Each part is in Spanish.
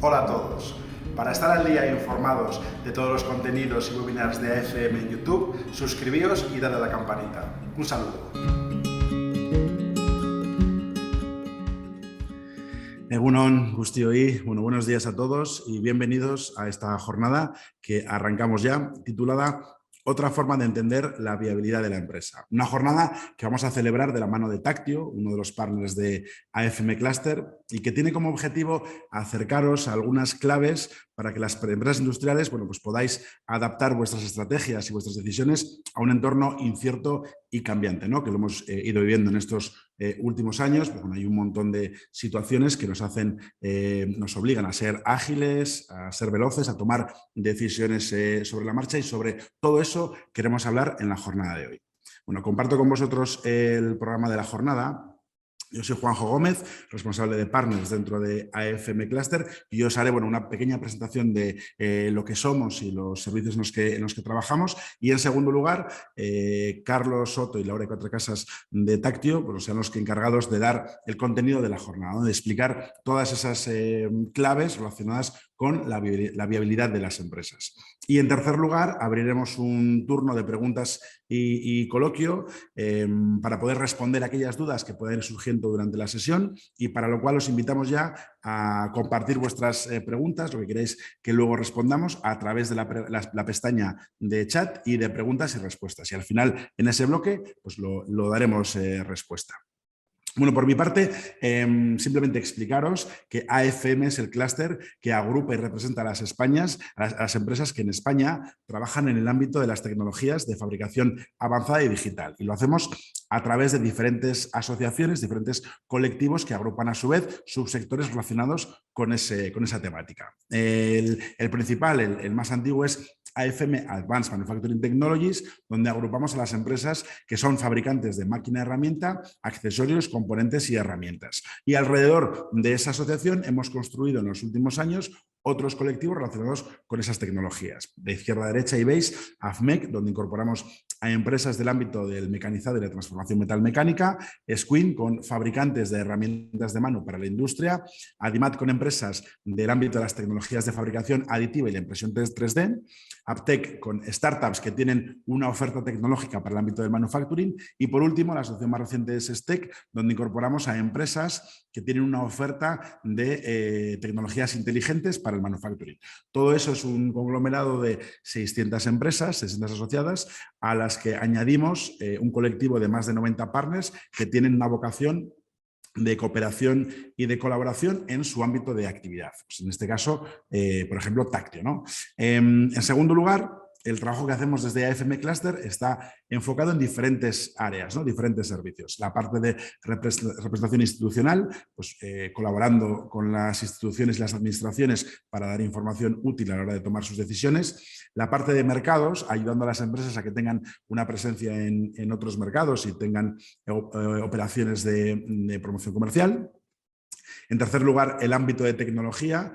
Hola a todos. Para estar al día e informados de todos los contenidos y webinars de AFM en YouTube, suscribíos y dale a la campanita. Un saludo. Egunon, Guztioi, buenos días a todos y bienvenidos a esta jornada que arrancamos ya, titulada Otra forma de entender la viabilidad de la empresa. Una jornada que vamos a celebrar de la mano de Tactio, uno de los partners de AFM Cluster, y que tiene como objetivo acercaros a algunas claves para que las empresas industriales pues podáis adaptar vuestras estrategias y vuestras decisiones a un entorno incierto y cambiante, ¿no? Que lo hemos ido viviendo en estos últimos años. Pues, hay un montón de situaciones que nos obligan a ser ágiles, a ser veloces, a tomar decisiones sobre la marcha, y sobre todo eso queremos hablar en la jornada de hoy. Bueno, comparto con vosotros el programa de la jornada. Yo soy Juanjo Gómez, responsable de Partners dentro de AFM Cluster, y os haré una pequeña presentación de lo que somos y los servicios en los que trabajamos. Y en segundo lugar, Carlos Soto y Laura Cuatro Casas de Tactio serán los encargados de dar el contenido de la jornada, ¿no? De explicar todas esas claves relacionadas con la viabilidad de las empresas. Y en tercer lugar, abriremos un turno de preguntas y coloquio para poder responder aquellas dudas que puedan ir surgiendo durante la sesión, y para lo cual os invitamos ya a compartir vuestras preguntas, lo que queréis que luego respondamos, a través de la pestaña de chat y de preguntas y respuestas. Y al final, en ese bloque, pues lo daremos respuesta. Bueno, por mi parte, simplemente explicaros que AFM es el clúster que agrupa y representa a las empresas que en España trabajan en el ámbito de las tecnologías de fabricación avanzada y digital. Y lo hacemos a través de diferentes asociaciones, diferentes colectivos que agrupan a su vez subsectores relacionados con esa temática. El principal, el más antiguo, es AFM Advanced Manufacturing Technologies, donde agrupamos a las empresas que son fabricantes de máquina herramienta, accesorios, componentes y herramientas. Y alrededor de esa asociación hemos construido en los últimos años otros colectivos relacionados con esas tecnologías. De izquierda a derecha y veis AFMEC, donde incorporamos a empresas del ámbito del mecanizado y la transformación metal-mecánica, Squin, con fabricantes de herramientas de mano para la industria, Adimat, con empresas del ámbito de las tecnologías de fabricación aditiva y la impresión 3D, Aptec, con startups que tienen una oferta tecnológica para el ámbito del manufacturing, y por último la asociación más reciente es STEC, donde incorporamos a empresas que tienen una oferta de tecnologías inteligentes para el manufacturing. Todo eso es un conglomerado de 600 empresas, 600 asociadas, a las que añadimos un colectivo de más de 90 partners que tienen una vocación de cooperación y de colaboración en su ámbito de actividad. Pues en este caso, por ejemplo, Tactio, ¿no? En segundo lugar, el trabajo que hacemos desde AFM Cluster está enfocado en diferentes áreas, ¿no? Diferentes servicios. La parte de representación institucional, pues colaborando con las instituciones y las administraciones para dar información útil a la hora de tomar sus decisiones. La parte de mercados, ayudando a las empresas a que tengan una presencia en otros mercados y tengan operaciones de promoción comercial. En tercer lugar, el ámbito de tecnología,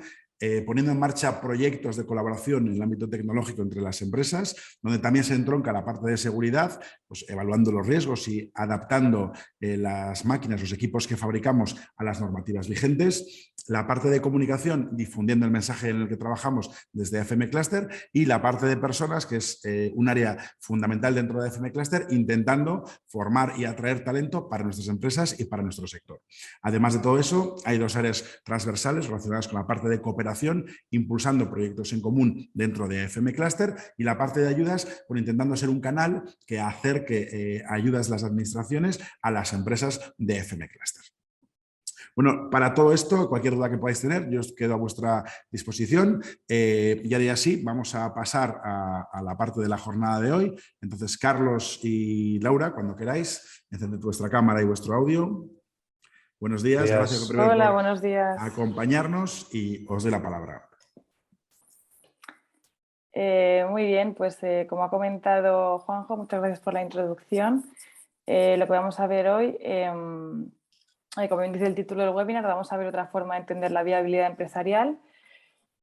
poniendo en marcha proyectos de colaboración en el ámbito tecnológico entre las empresas, donde también se entronca la parte de seguridad, pues evaluando los riesgos y adaptando las máquinas, los equipos que fabricamos a las normativas vigentes. La parte de comunicación, difundiendo el mensaje en el que trabajamos desde AFM Cluster, y la parte de personas, que es un área fundamental dentro de AFM Cluster, intentando formar y atraer talento para nuestras empresas y para nuestro sector. Además de todo eso, hay dos áreas transversales relacionadas con la parte de cooperación, impulsando proyectos en común dentro de AFM Cluster, y la parte de ayudas, intentando ser un canal que acerque ayudas de las administraciones a las empresas de AFM Cluster. Bueno, para todo esto, cualquier duda que podáis tener, yo os quedo a vuestra disposición. Y ahora ya sí, vamos a pasar a la parte de la jornada de hoy. Entonces, Carlos y Laura, cuando queráis, encended vuestra cámara y vuestro audio. Buenos días, gracias primero Hola, por buenos días. acompañarnos, y os doy la palabra. Muy bien, pues como ha comentado Juanjo, muchas gracias por la introducción. Lo que vamos a ver hoy, como bien dice el título del webinar, vamos a ver otra forma de entender la viabilidad empresarial.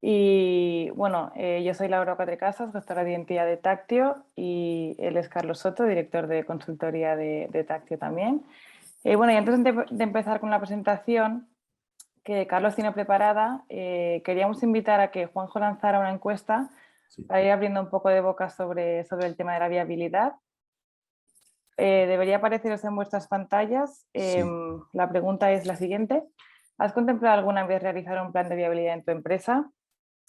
Y bueno, yo soy Laura Cuatro Casas, gestora de identidad de Tactio, y él es Carlos Soto, director de consultoría de Tactio también. Bueno, y antes de empezar con la presentación, que Carlos tiene preparada. Queríamos invitar a que Juanjo lanzara una encuesta para ir abriendo un poco de boca sobre el tema de la viabilidad. Debería apareceros en vuestras pantallas. La pregunta es la siguiente. ¿Has contemplado alguna vez realizar un plan de viabilidad en tu empresa?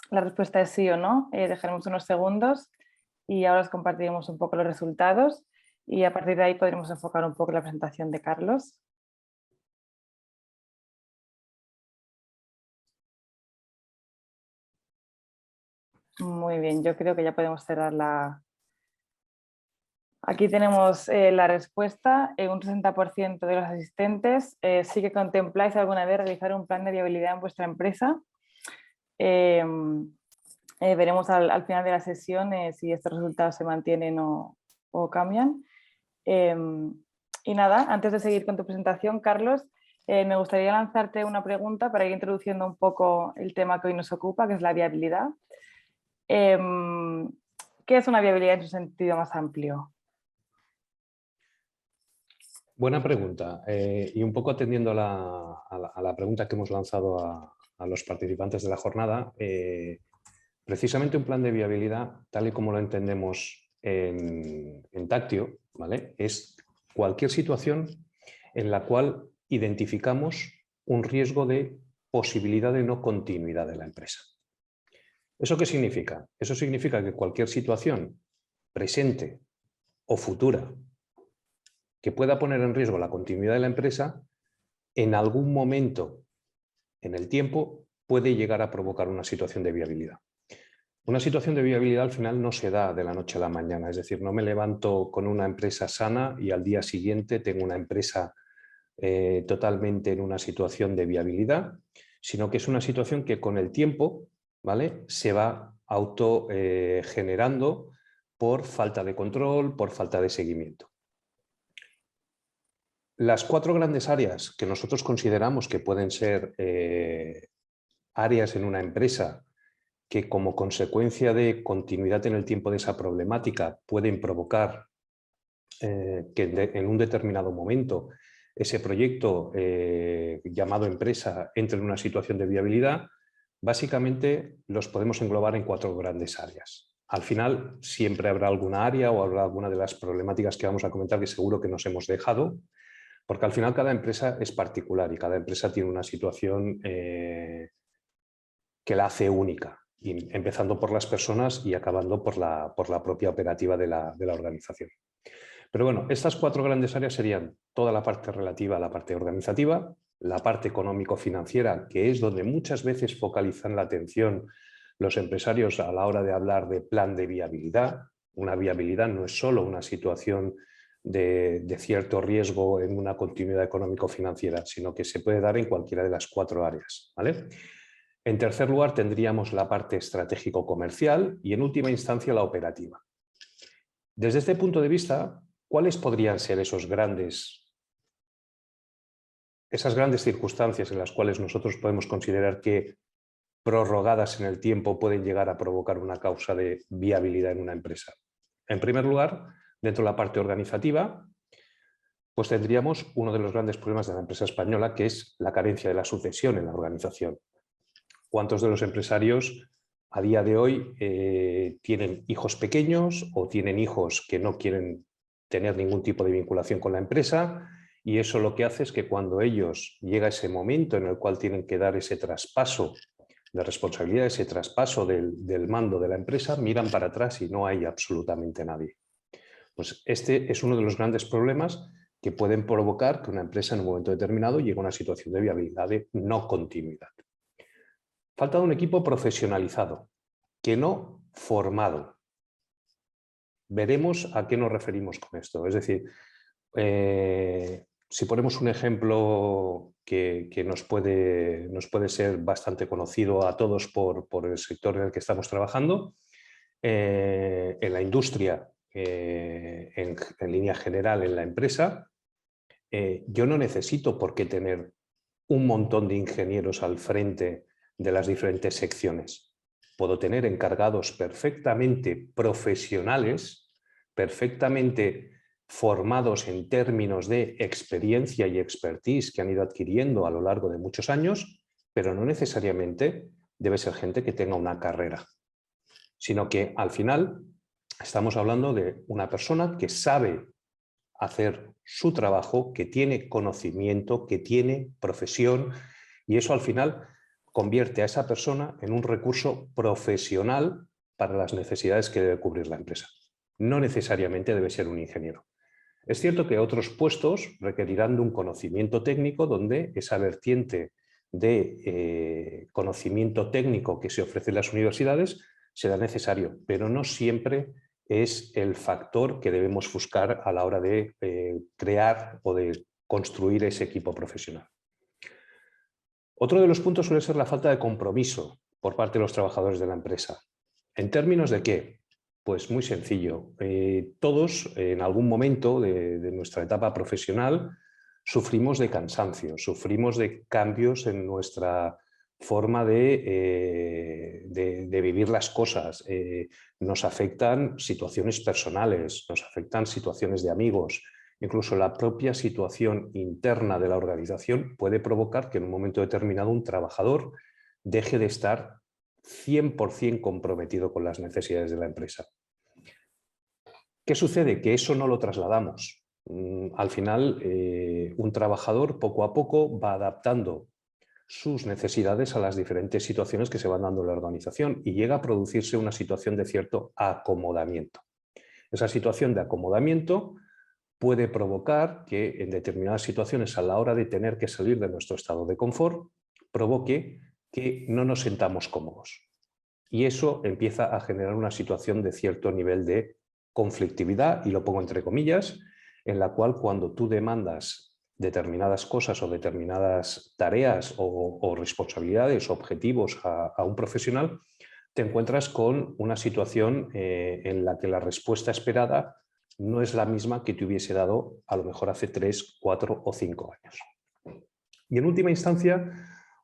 La respuesta es sí o no. Dejaremos unos segundos y ahora os compartiremos un poco los resultados y a partir de ahí podremos enfocar un poco la presentación de Carlos. Muy bien, yo creo que ya podemos cerrar la... Aquí tenemos la respuesta. Un 60% de los asistentes sí que contempláis alguna vez realizar un plan de viabilidad en vuestra empresa. Veremos al final de la sesión si estos resultados se mantienen o cambian. Y nada, antes de seguir con tu presentación, Carlos, me gustaría lanzarte una pregunta para ir introduciendo un poco el tema que hoy nos ocupa, que es la viabilidad. ¿Qué es una viabilidad en su sentido más amplio? Buena pregunta. Y un poco atendiendo a la pregunta que hemos lanzado a los participantes de la jornada, precisamente un plan de viabilidad, tal y como lo entendemos en Tactio, ¿vale? Es cualquier situación en la cual identificamos un riesgo de posibilidad de no continuidad de la empresa. ¿Eso qué significa? Eso significa que cualquier situación presente o futura que pueda poner en riesgo la continuidad de la empresa, en algún momento en el tiempo puede llegar a provocar una situación de viabilidad. Una situación de viabilidad al final no se da de la noche a la mañana, es decir, no me levanto con una empresa sana y al día siguiente tengo una empresa totalmente en una situación de viabilidad, sino que es una situación que con el tiempo, ¿vale?, se va autogenerando por falta de control, por falta de seguimiento. Las 4 grandes áreas que nosotros consideramos que pueden ser áreas en una empresa que como consecuencia de continuidad en el tiempo de esa problemática pueden provocar que en un determinado momento ese proyecto llamado empresa entre en una situación de viabilidad, básicamente los podemos englobar en 4 grandes áreas. Al final siempre habrá alguna área o habrá alguna de las problemáticas que vamos a comentar que seguro que nos hemos dejado, porque al final cada empresa es particular y cada empresa tiene una situación que la hace única, y empezando por las personas y acabando por la propia operativa de la organización. Pero bueno, estas 4 grandes áreas serían toda la parte relativa a la parte organizativa, la parte económico-financiera, que es donde muchas veces focalizan la atención los empresarios a la hora de hablar de plan de viabilidad. Una viabilidad no es solo una situación de cierto riesgo en una continuidad económico-financiera, sino que se puede dar en cualquiera de las 4 áreas, ¿vale? En tercer lugar tendríamos la parte estratégico-comercial y en última instancia la operativa. Desde este punto de vista, ¿cuáles podrían ser esas grandes circunstancias en las cuales nosotros podemos considerar que prorrogadas en el tiempo pueden llegar a provocar una causa de viabilidad en una empresa? En primer lugar, dentro de la parte organizativa, pues tendríamos uno de los grandes problemas de la empresa española, que es la carencia de la sucesión en la organización. ¿Cuántos de los empresarios a día de hoy tienen hijos pequeños o tienen hijos que no quieren tener ningún tipo de vinculación con la empresa? Y eso lo que hace es que cuando ellos llega ese momento en el cual tienen que dar ese traspaso de responsabilidad, ese traspaso del mando de la empresa, miran para atrás y no hay absolutamente nadie. Pues este es uno de los grandes problemas que pueden provocar que una empresa en un momento determinado llegue a una situación de viabilidad de no continuidad. Falta de un equipo profesionalizado, que no formado. Veremos a qué nos referimos con esto. Es decir, si ponemos un ejemplo que nos puede ser bastante conocido a todos por el sector en el que estamos trabajando, en la industria, en línea general en la empresa, yo no necesito por qué tener un montón de ingenieros al frente de las diferentes secciones. Puedo tener encargados perfectamente profesionales, perfectamente formados en términos de experiencia y expertise que han ido adquiriendo a lo largo de muchos años pero no necesariamente debe ser gente que tenga una carrera, sino que al final estamos hablando de una persona que sabe hacer su trabajo, que tiene conocimiento, que tiene profesión, y eso al final convierte a esa persona en un recurso profesional para las necesidades que debe cubrir la empresa. No necesariamente debe ser un ingeniero. Es cierto que otros puestos requerirán de un conocimiento técnico donde esa vertiente de conocimiento técnico que se ofrece en las universidades será necesario, pero no siempre es el factor que debemos buscar a la hora de crear o de construir ese equipo profesional. Otro de los puntos suele ser la falta de compromiso por parte de los trabajadores de la empresa. ¿En términos de qué? Pues muy sencillo. Todos en algún momento de nuestra etapa profesional sufrimos de cansancio, sufrimos de cambios en nuestra forma de vivir las cosas. Nos afectan situaciones personales, nos afectan situaciones de amigos. Incluso la propia situación interna de la organización puede provocar que en un momento determinado un trabajador deje de estar 100% comprometido con las necesidades de la empresa. ¿Qué sucede? Que eso no lo trasladamos. Al final, un trabajador poco a poco va adaptando sus necesidades a las diferentes situaciones que se van dando en la organización y llega a producirse una situación de cierto acomodamiento. Esa situación de acomodamiento puede provocar que en determinadas situaciones, a la hora de tener que salir de nuestro estado de confort, provoque que no nos sentamos cómodos. Y eso empieza a generar una situación de cierto nivel de conflictividad, y lo pongo entre comillas, en la cual cuando tú demandas determinadas cosas o determinadas tareas o responsabilidades o objetivos a un profesional, te encuentras con una situación en la que la respuesta esperada no es la misma que te hubiese dado a lo mejor hace 3, 4 o 5 años. Y en última instancia,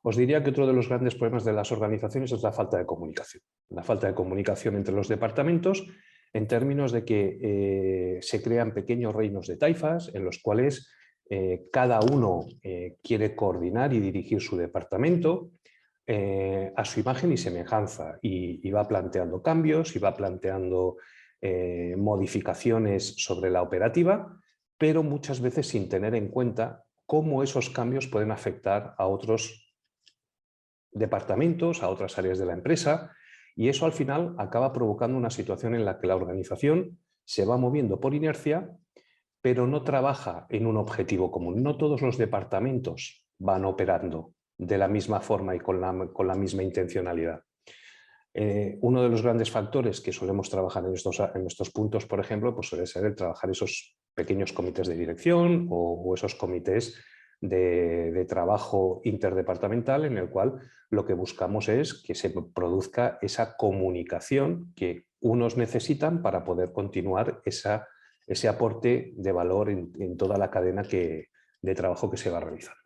os diría que otro de los grandes problemas de las organizaciones es la falta de comunicación. La falta de comunicación entre los departamentos en términos de que se crean pequeños reinos de taifas en los cuales cada uno quiere coordinar y dirigir su departamento a su imagen y semejanza y va planteando cambios y va planteando modificaciones sobre la operativa, pero muchas veces sin tener en cuenta cómo esos cambios pueden afectar a otros departamentos, a otras áreas de la empresa, y eso al final acaba provocando una situación en la que la organización se va moviendo por inercia, pero no trabaja en un objetivo común. No todos los departamentos van operando de la misma forma y con la misma intencionalidad. Uno de los grandes factores que solemos trabajar en estos puntos, por ejemplo, pues suele ser el trabajar esos pequeños comités de dirección o esos comités de trabajo interdepartamental en el cual lo que buscamos es que se produzca esa comunicación que unos necesitan para poder continuar ese aporte de valor en toda la cadena de trabajo que se va a realizar.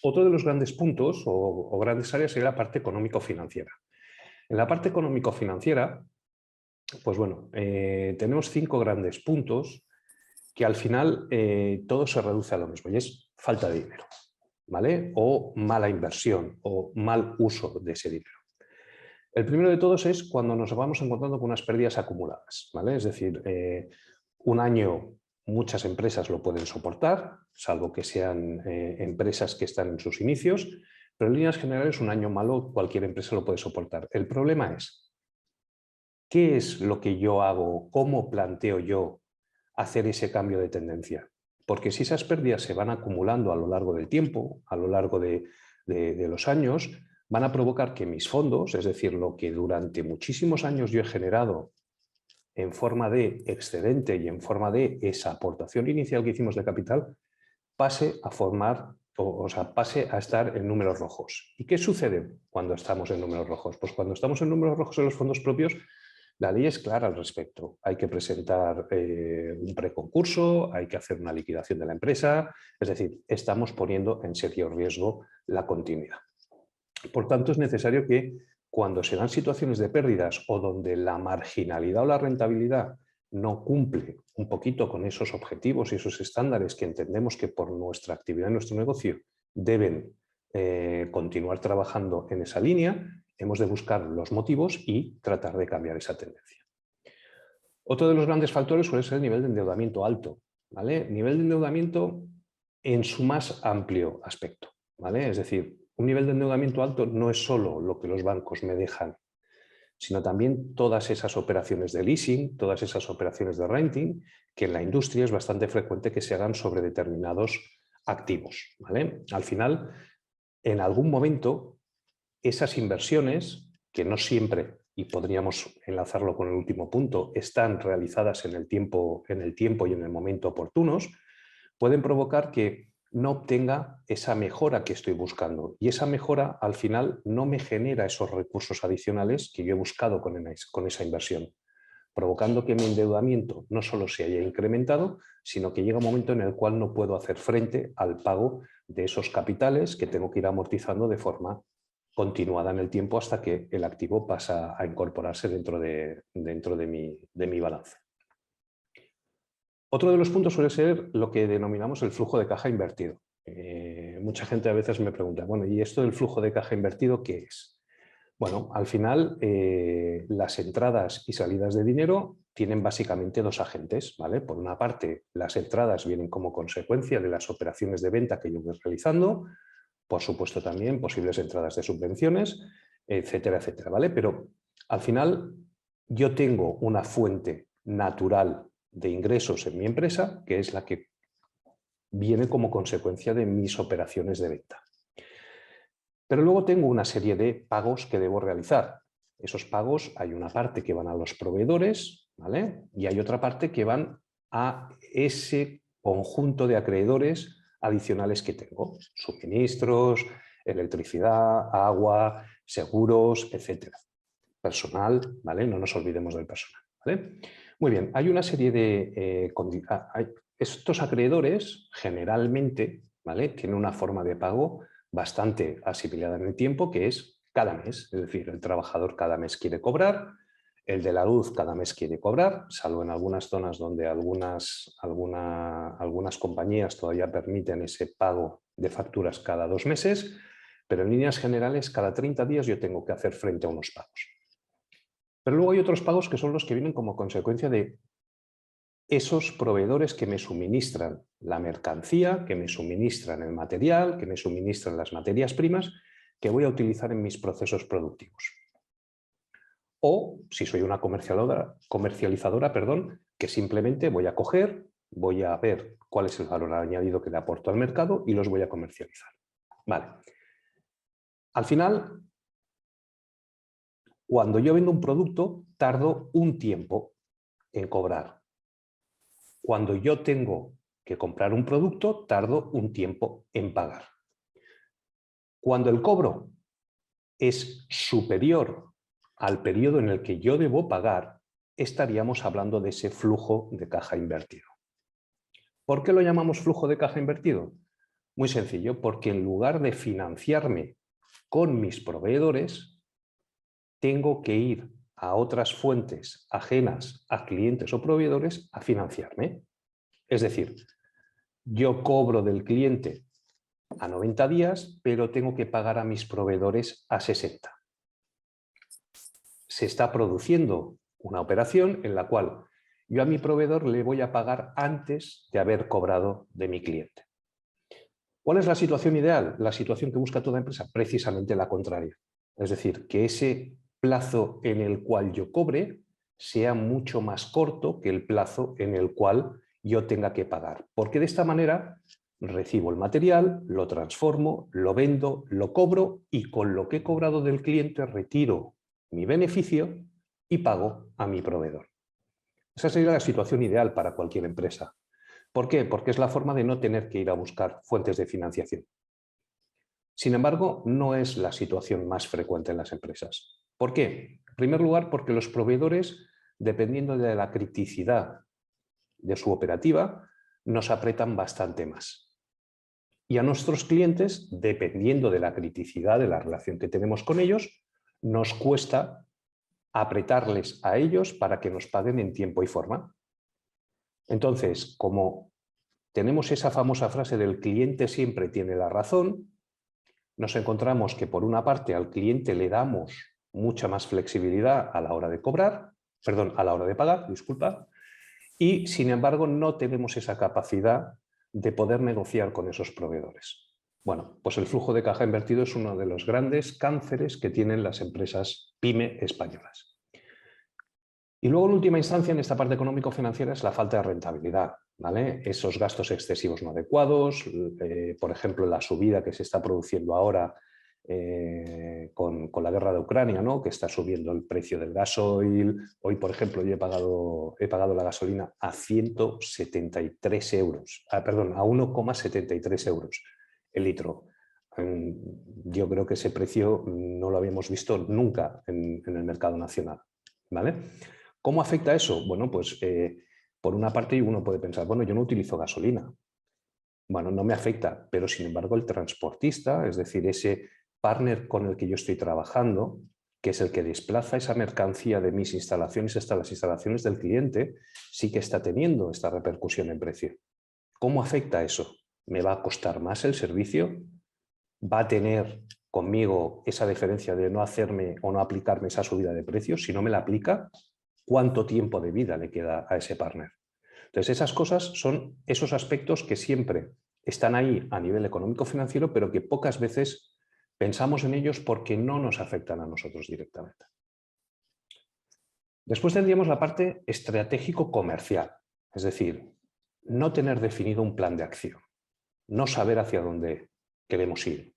Otro de los grandes puntos o grandes áreas sería la parte económico-financiera. En la parte económico-financiera, pues bueno, tenemos 5 grandes puntos que al final todo se reduce a lo mismo y es falta de dinero, ¿vale? O mala inversión o mal uso de ese dinero. El primero de todos es cuando nos vamos encontrando con unas pérdidas acumuladas, ¿vale? Es decir, un año muchas empresas lo pueden soportar, salvo que sean empresas que están en sus inicios, pero en líneas generales un año malo cualquier empresa lo puede soportar. El problema es, ¿qué es lo que yo hago? ¿Cómo planteo yo hacer ese cambio de tendencia? Porque si esas pérdidas se van acumulando a lo largo del tiempo, a lo largo de los años, van a provocar que mis fondos, es decir, lo que durante muchísimos años yo he generado en forma de excedente y en forma de esa aportación inicial que hicimos de capital, pase a formar, pase a estar en números rojos. ¿Y qué sucede cuando estamos en números rojos? Pues cuando estamos en números rojos en los fondos propios, la ley es clara al respecto. Hay que presentar un preconcurso, hay que hacer una liquidación de la empresa, es decir, estamos poniendo en serio riesgo la continuidad. Por tanto, es necesario que cuando se dan situaciones de pérdidas o donde la marginalidad o la rentabilidad no cumple un poquito con esos objetivos y esos estándares que entendemos que por nuestra actividad y nuestro negocio deben continuar trabajando en esa línea, hemos de buscar los motivos y tratar de cambiar esa tendencia. Otro de los grandes factores suele ser el nivel de endeudamiento alto, ¿vale? Nivel de endeudamiento en su más amplio aspecto, ¿vale? Es decir, un nivel de endeudamiento alto no es solo lo que los bancos me dejan, sino también todas esas operaciones de leasing, todas esas operaciones de renting, que en la industria es bastante frecuente que se hagan sobre determinados activos, ¿vale? Al final, en algún momento, esas inversiones, que no siempre, y podríamos enlazarlo con el último punto, están realizadas en el tiempo y en el momento oportunos, pueden provocar que no obtenga esa mejora que estoy buscando. Y esa mejora, al final, no me genera esos recursos adicionales que yo he buscado con esa inversión, provocando que mi endeudamiento no solo se haya incrementado, sino que llega un momento en el cual no puedo hacer frente al pago de esos capitales que tengo que ir amortizando de forma continuada en el tiempo hasta que el activo pasa a incorporarse dentro de mi balance. Otro de los puntos suele ser lo que denominamos el flujo de caja invertido. Mucha gente a veces me pregunta, bueno, ¿y esto del flujo de caja invertido qué es? Bueno, al final las entradas y salidas de dinero tienen básicamente dos agentes, ¿vale? Por una parte, las entradas vienen como consecuencia de las operaciones de venta que yo voy realizando, por supuesto también posibles entradas de subvenciones, etcétera, etcétera, ¿vale? Pero al final yo tengo una fuente natural de ingresos en mi empresa, que es la que viene como consecuencia de mis operaciones de venta. Pero luego tengo una serie de pagos que debo realizar. Esos pagos, hay una parte que van a los proveedores, ¿vale? Y hay otra parte que van a ese conjunto de acreedores adicionales que tengo. Suministros, electricidad, agua, seguros, etcétera. Personal, ¿vale? No nos olvidemos del personal, ¿vale? Muy bien, hay una serie de... estos acreedores generalmente, ¿vale?, tienen una forma de pago bastante asimilada en el tiempo, que es cada mes. Es decir, el trabajador cada mes quiere cobrar, el de la luz cada mes quiere cobrar, salvo en algunas zonas donde algunas compañías todavía permiten ese pago de facturas cada 2 meses, pero en líneas generales cada 30 días yo tengo que hacer frente a unos pagos. Pero luego hay otros pagos que son los que vienen como consecuencia de esos proveedores que me suministran la mercancía, que me suministran el material, que me suministran las materias primas que voy a utilizar en mis procesos productivos. O, si soy una comercializadora, que simplemente voy a coger, voy a ver cuál es el valor añadido que le aporto al mercado y los voy a comercializar. Vale. Al final, cuando yo vendo un producto, tardo un tiempo en cobrar. Cuando yo tengo que comprar un producto, tardo un tiempo en pagar. Cuando el cobro es superior al periodo en el que yo debo pagar, estaríamos hablando de ese flujo de caja invertido. ¿Por qué lo llamamos flujo de caja invertido? Muy sencillo, porque en lugar de financiarme con mis proveedores, tengo que ir a otras fuentes ajenas a clientes o proveedores a financiarme. Es decir, yo cobro del cliente a 90 días, pero tengo que pagar a mis proveedores a 60. Se está produciendo una operación en la cual yo a mi proveedor le voy a pagar antes de haber cobrado de mi cliente. ¿Cuál es la situación ideal? La situación que busca toda empresa, precisamente la contraria. Es decir, que ese plazo en el cual yo cobre sea mucho más corto que el plazo en el cual yo tenga que pagar. Porque de esta manera recibo el material, lo transformo, lo vendo, lo cobro y con lo que he cobrado del cliente retiro mi beneficio y pago a mi proveedor. Esa sería la situación ideal para cualquier empresa. ¿Por qué? Porque es la forma de no tener que ir a buscar fuentes de financiación. Sin embargo, no es la situación más frecuente en las empresas. ¿Por qué? En primer lugar, porque los proveedores, dependiendo de la criticidad de su operativa, nos apretan bastante más. Y a nuestros clientes, dependiendo de la criticidad de la relación que tenemos con ellos, nos cuesta apretarles a ellos para que nos paguen en tiempo y forma. Entonces, como tenemos esa famosa frase del cliente siempre tiene la razón, nos encontramos que por una parte al cliente le damos mucha más flexibilidad a la hora de cobrar, perdón, a la hora de pagar, disculpa, y sin embargo no tenemos esa capacidad de poder negociar con esos proveedores. Bueno, pues el flujo de caja invertido es uno de los grandes cánceres que tienen las empresas PYME españolas. Y luego, en última instancia, en esta parte económico-financiera es la falta de rentabilidad, ¿vale? Esos gastos excesivos no adecuados, por ejemplo, la subida que se está produciendo ahora con la guerra de Ucrania, ¿no? Que está subiendo el precio del gasoil. Hoy, por ejemplo, yo he pagado la gasolina a 173 euros, perdón, a 1,73 euros el litro. Yo creo que ese precio no lo habíamos visto nunca en el mercado nacional, ¿vale? ¿Cómo afecta eso? Bueno, pues por una parte uno puede pensar, bueno, yo no utilizo gasolina. Bueno, no me afecta, pero sin embargo el transportista, es decir, ese partner con el que yo estoy trabajando, que es el que desplaza esa mercancía de mis instalaciones hasta las instalaciones del cliente, sí que está teniendo esta repercusión en precio. ¿Cómo afecta eso? ¿Me va a costar más el servicio? ¿Va a tener conmigo esa diferencia de no hacerme o no aplicarme esa subida de precios? Si no me la aplica, ¿cuánto tiempo de vida le queda a ese partner? Entonces, esas cosas son esos aspectos que siempre están ahí a nivel económico-financiero, pero que pocas veces pensamos en ellos porque no nos afectan a nosotros directamente. Después tendríamos la parte estratégico-comercial, es decir, no tener definido un plan de acción, no saber hacia dónde queremos ir.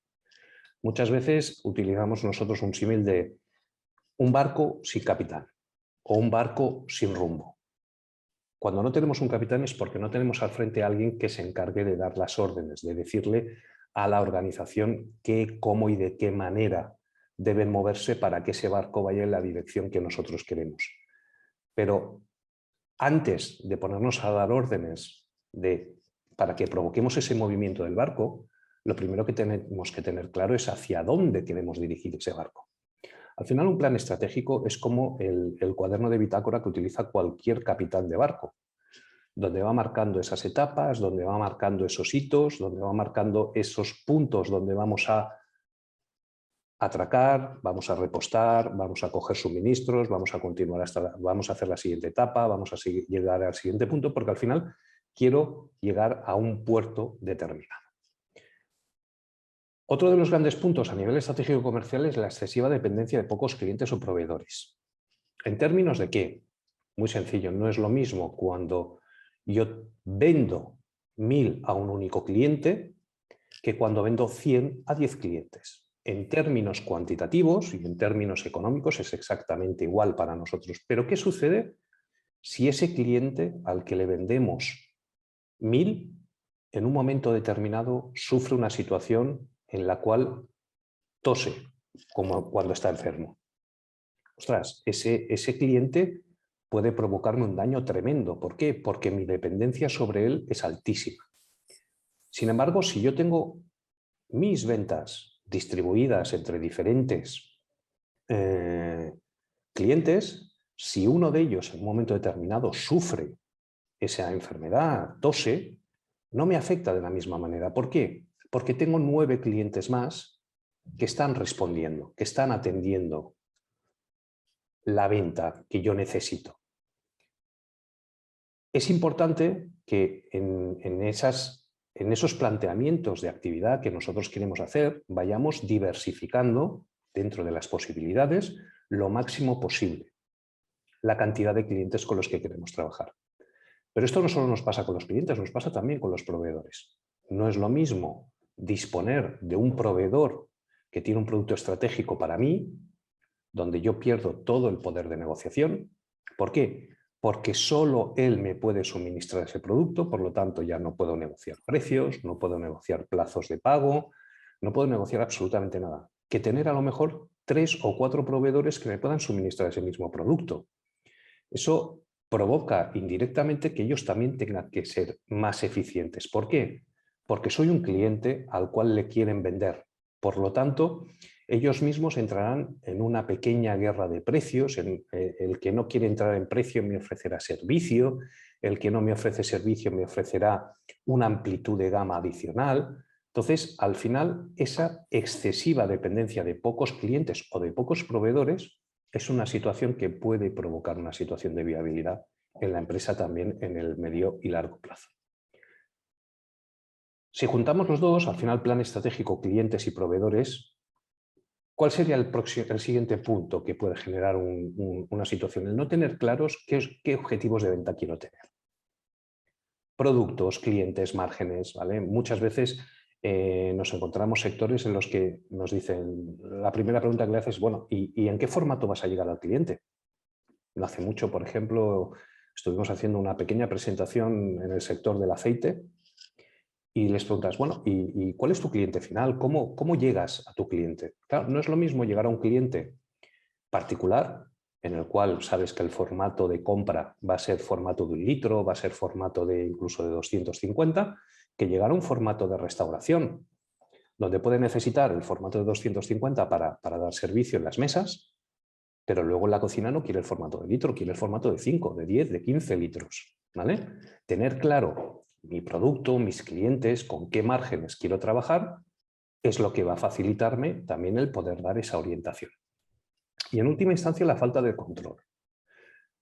Muchas veces utilizamos nosotros un símil de un barco sin capitán o un barco sin rumbo. Cuando no tenemos un capitán es porque no tenemos al frente a alguien que se encargue de dar las órdenes, de decirle a la organización qué, cómo y de qué manera deben moverse para que ese barco vaya en la dirección que nosotros queremos. Pero antes de ponernos a dar órdenes para que provoquemos ese movimiento del barco, lo primero que tenemos que tener claro es hacia dónde queremos dirigir ese barco. Al final, un plan estratégico es como el cuaderno de bitácora que utiliza cualquier capitán de barco, donde va marcando esas etapas, donde va marcando esos hitos, donde va marcando esos puntos donde vamos a atracar, vamos a repostar, vamos a coger suministros, vamos a continuar vamos a hacer la siguiente etapa, vamos a llegar al siguiente punto, porque al final quiero llegar a un puerto determinado. Otro de los grandes puntos a nivel estratégico comercial es la excesiva dependencia de pocos clientes o proveedores. ¿En términos de qué? Muy sencillo, no es lo mismo cuando yo vendo 1000 a un único cliente que cuando vendo 100 a 10 clientes. En términos cuantitativos y en términos económicos es exactamente igual para nosotros. Pero ¿qué sucede si ese cliente al que le vendemos 1000 en un momento determinado sufre una situación en la cual tose, como cuando está enfermo? Ostras, ese cliente puede provocarme un daño tremendo. ¿Por qué? Porque mi dependencia sobre él es altísima. Sin embargo, si yo tengo mis ventas distribuidas entre diferentes clientes, si uno de ellos en un momento determinado sufre esa enfermedad, tose, no me afecta de la misma manera. ¿Por qué? Porque tengo 9 clientes más que están respondiendo, que están atendiendo la venta que yo necesito. Es importante que en esos planteamientos de actividad que nosotros queremos hacer, vayamos diversificando dentro de las posibilidades lo máximo posible la cantidad de clientes con los que queremos trabajar. Pero esto no solo nos pasa con los clientes, nos pasa también con los proveedores. No es lo mismo disponer de un proveedor que tiene un producto estratégico para mí, donde yo pierdo todo el poder de negociación. ¿Por qué? Porque solo él me puede suministrar ese producto, por lo tanto ya no puedo negociar precios, no puedo negociar plazos de pago, no puedo negociar absolutamente nada. Que tener a lo mejor 3 o 4 proveedores que me puedan suministrar ese mismo producto. Eso provoca indirectamente que ellos también tengan que ser más eficientes. ¿Por qué? Porque soy un cliente al cual le quieren vender. Por lo tanto, ellos mismos entrarán en una pequeña guerra de precios. El que no quiere entrar en precio me ofrecerá servicio, el que no me ofrece servicio me ofrecerá una amplitud de gama adicional. Entonces, al final, esa excesiva dependencia de pocos clientes o de pocos proveedores es una situación que puede provocar una situación de viabilidad en la empresa también en el medio y largo plazo. Si juntamos los dos, al final plan estratégico, clientes y proveedores, ¿cuál sería el siguiente punto que puede generar una situación? El no tener claros qué objetivos de venta quiero tener. Productos, clientes, márgenes, ¿vale? Muchas veces nos encontramos sectores en los que nos dicen, la primera pregunta que le haces es, bueno, ¿y en qué formato vas a llegar al cliente? No hace mucho, por ejemplo, estuvimos haciendo una pequeña presentación en el sector del aceite y les preguntas, bueno, ¿y cuál es tu cliente final? ¿Cómo llegas a tu cliente? Claro, no es lo mismo llegar a un cliente particular, en el cual sabes que el formato de compra va a ser formato de 1 litro, va a ser formato de incluso de 250, que llegar a un formato de restauración, donde puede necesitar el formato de 250 para dar servicio en las mesas, pero luego en la cocina no quiere el formato de litro, quiere el formato de 5, de 10, de 15 litros. ¿Vale? Tener claro mi producto, mis clientes, con qué márgenes quiero trabajar, es lo que va a facilitarme también el poder dar esa orientación. Y en última instancia, la falta de control.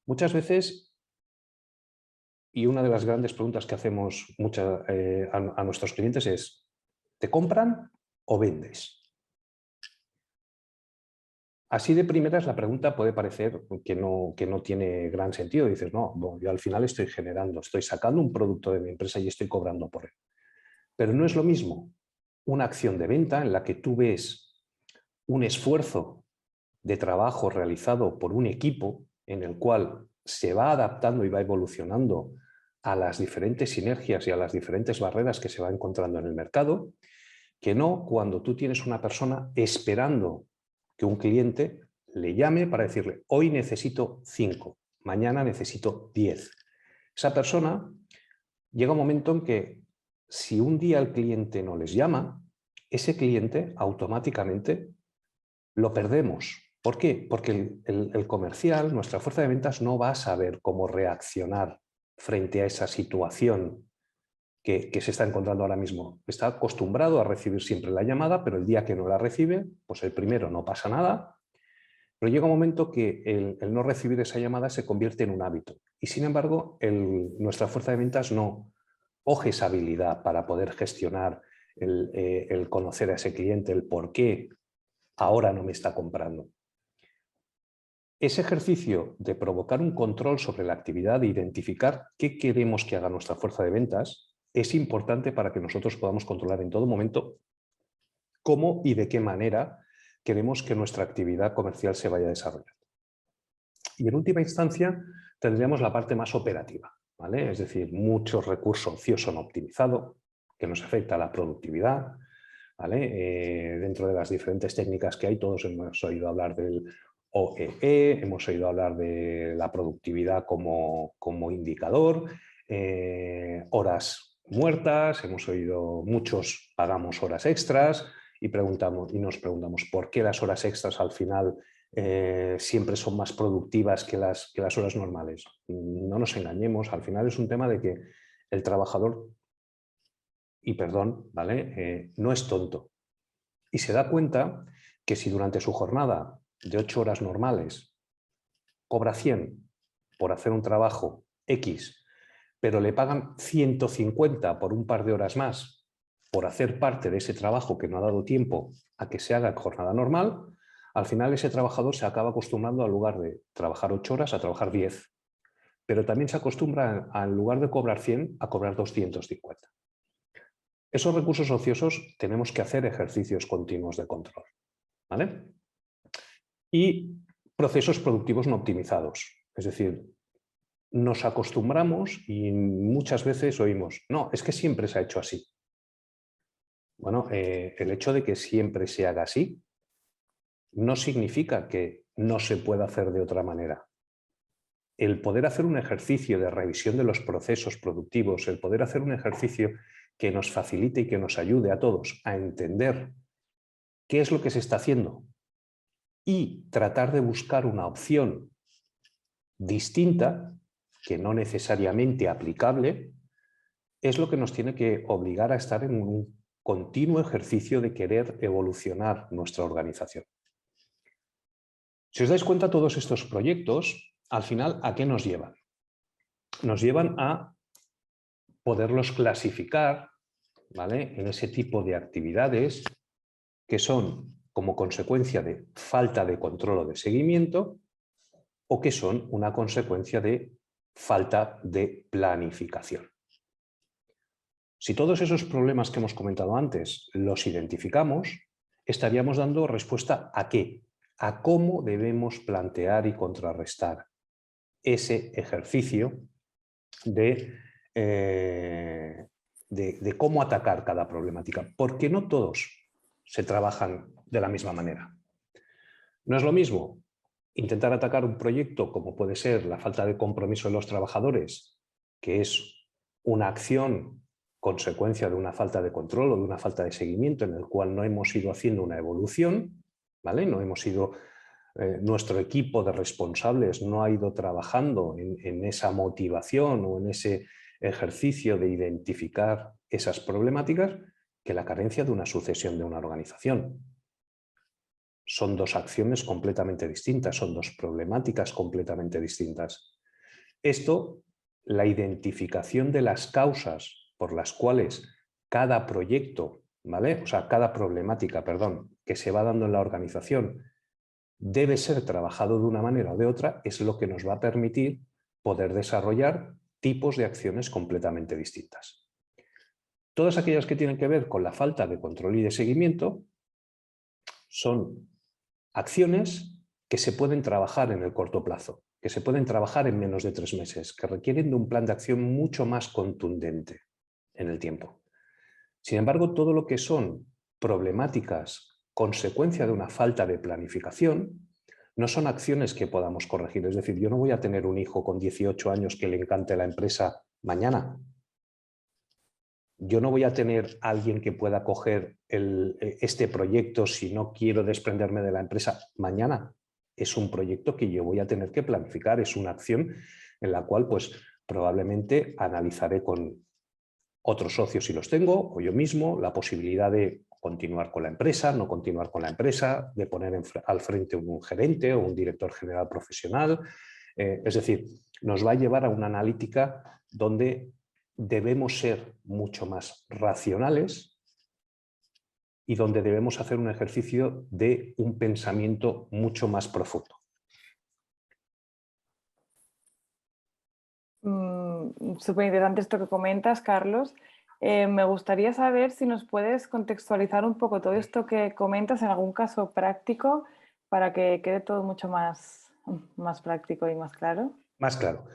Muchas veces, y una de las grandes preguntas que hacemos a nuestros clientes es, ¿te compran o vendes? Así de primeras la pregunta puede parecer que no tiene gran sentido. Dices, no, yo al final estoy generando, estoy sacando un producto de mi empresa y estoy cobrando por él. Pero no es lo mismo una acción de venta en la que tú ves un esfuerzo de trabajo realizado por un equipo en el cual se va adaptando y va evolucionando a las diferentes sinergias y a las diferentes barreras que se va encontrando en el mercado, que no cuando tú tienes una persona esperando que un cliente le llame para decirle, hoy necesito 5, mañana necesito 10. Esa persona llega un momento en que si un día el cliente no les llama, ese cliente automáticamente lo perdemos. ¿Por qué? Porque el comercial, nuestra fuerza de ventas, no va a saber cómo reaccionar frente a esa situación que se está encontrando ahora mismo. Está acostumbrado a recibir siempre la llamada, pero el día que no la recibe, pues el primero no pasa nada, pero llega un momento que el no recibir esa llamada se convierte en un hábito. Y sin embargo, nuestra fuerza de ventas no coge esa habilidad para poder gestionar el conocer a ese cliente, el por qué ahora no me está comprando. Ese ejercicio de provocar un control sobre la actividad, de identificar qué queremos que haga nuestra fuerza de ventas, es importante para que nosotros podamos controlar en todo momento cómo y de qué manera queremos que nuestra actividad comercial se vaya desarrollando. Y en última instancia tendríamos la parte más operativa, ¿vale? Es decir, mucho recurso ocioso no optimizado que nos afecta a la productividad, ¿vale? Dentro de las diferentes técnicas que hay, todos hemos oído hablar del OEE, hemos oído hablar de la productividad como indicador, horas muertas, hemos oído muchos pagamos horas extras y nos preguntamos por qué las horas extras al final siempre son más productivas que las horas normales. No nos engañemos, al final es un tema de que el trabajador, y perdón, ¿vale? No es tonto. Y se da cuenta que si durante su jornada de 8 horas normales cobra 100 por hacer un trabajo X, pero le pagan 150 por un par de horas más por hacer parte de ese trabajo que no ha dado tiempo a que se haga en jornada normal, al final ese trabajador se acaba acostumbrando, al lugar de trabajar 8 horas, a trabajar 10. Pero también se acostumbra, en lugar de cobrar 100, a cobrar 250. Esos recursos ociosos tenemos que hacer ejercicios continuos de control, ¿vale? Y procesos productivos no optimizados. Es decir, nos acostumbramos y muchas veces oímos, no, es que siempre se ha hecho así. Bueno, el hecho de que siempre se haga así no significa que no se pueda hacer de otra manera. El poder hacer un ejercicio de revisión de los procesos productivos, el poder hacer un ejercicio que nos facilite y que nos ayude a todos a entender qué es lo que se está haciendo y tratar de buscar una opción distinta, que no necesariamente aplicable, es lo que nos tiene que obligar a estar en un continuo ejercicio de querer evolucionar nuestra organización. Si os dais cuenta, todos estos proyectos, al final, ¿a qué nos llevan? Nos llevan a poderlos clasificar, ¿vale?, en ese tipo de actividades que son como consecuencia de falta de control o de seguimiento, o que son una consecuencia de falta de planificación. Si todos esos problemas que hemos comentado antes los identificamos, estaríamos dando respuesta ¿a qué? A cómo debemos plantear y contrarrestar ese ejercicio de cómo atacar cada problemática, porque no todos se trabajan de la misma manera. No es lo mismo intentar atacar un proyecto como puede ser la falta de compromiso de los trabajadores, que es una acción consecuencia de una falta de control o de una falta de seguimiento en el cual no hemos ido haciendo una evolución, ¿vale? No hemos ido, nuestro equipo de responsables no ha ido trabajando en esa motivación o en ese ejercicio de identificar esas problemáticas, que la carencia de una sucesión de una organización. Son dos acciones completamente distintas, son dos problemáticas completamente distintas. Esto, la identificación de las causas por las cuales cada proyecto, ¿vale?, o sea, cada problemática, perdón, que se va dando en la organización debe ser trabajado de una manera o de otra, es lo que nos va a permitir poder desarrollar tipos de acciones completamente distintas. Todas aquellas que tienen que ver con la falta de control y de seguimiento son acciones que se pueden trabajar en el corto plazo, que se pueden trabajar en menos de 3 meses, que requieren de un plan de acción mucho más contundente en el tiempo. Sin embargo, todo lo que son problemáticas, consecuencia de una falta de planificación, no son acciones que podamos corregir. Es decir, yo no voy a tener un hijo con 18 años que le encante la empresa mañana. Yo no voy a tener a alguien que pueda coger este proyecto si no quiero desprenderme de la empresa mañana. Es un proyecto que yo voy a tener que planificar, es una acción en la cual pues, probablemente analizaré con otros socios si los tengo, o yo mismo, la posibilidad de continuar con la empresa, no continuar con la empresa, de poner al frente un gerente o un director general profesional. Es decir, nos va a llevar a una analítica donde debemos ser mucho más racionales y donde debemos hacer un ejercicio de un pensamiento mucho más profundo. Súper interesante esto que comentas, Carlos. Me gustaría saber si nos puedes contextualizar un poco todo esto que comentas en algún caso práctico para que quede todo mucho más práctico y más claro. Más claro.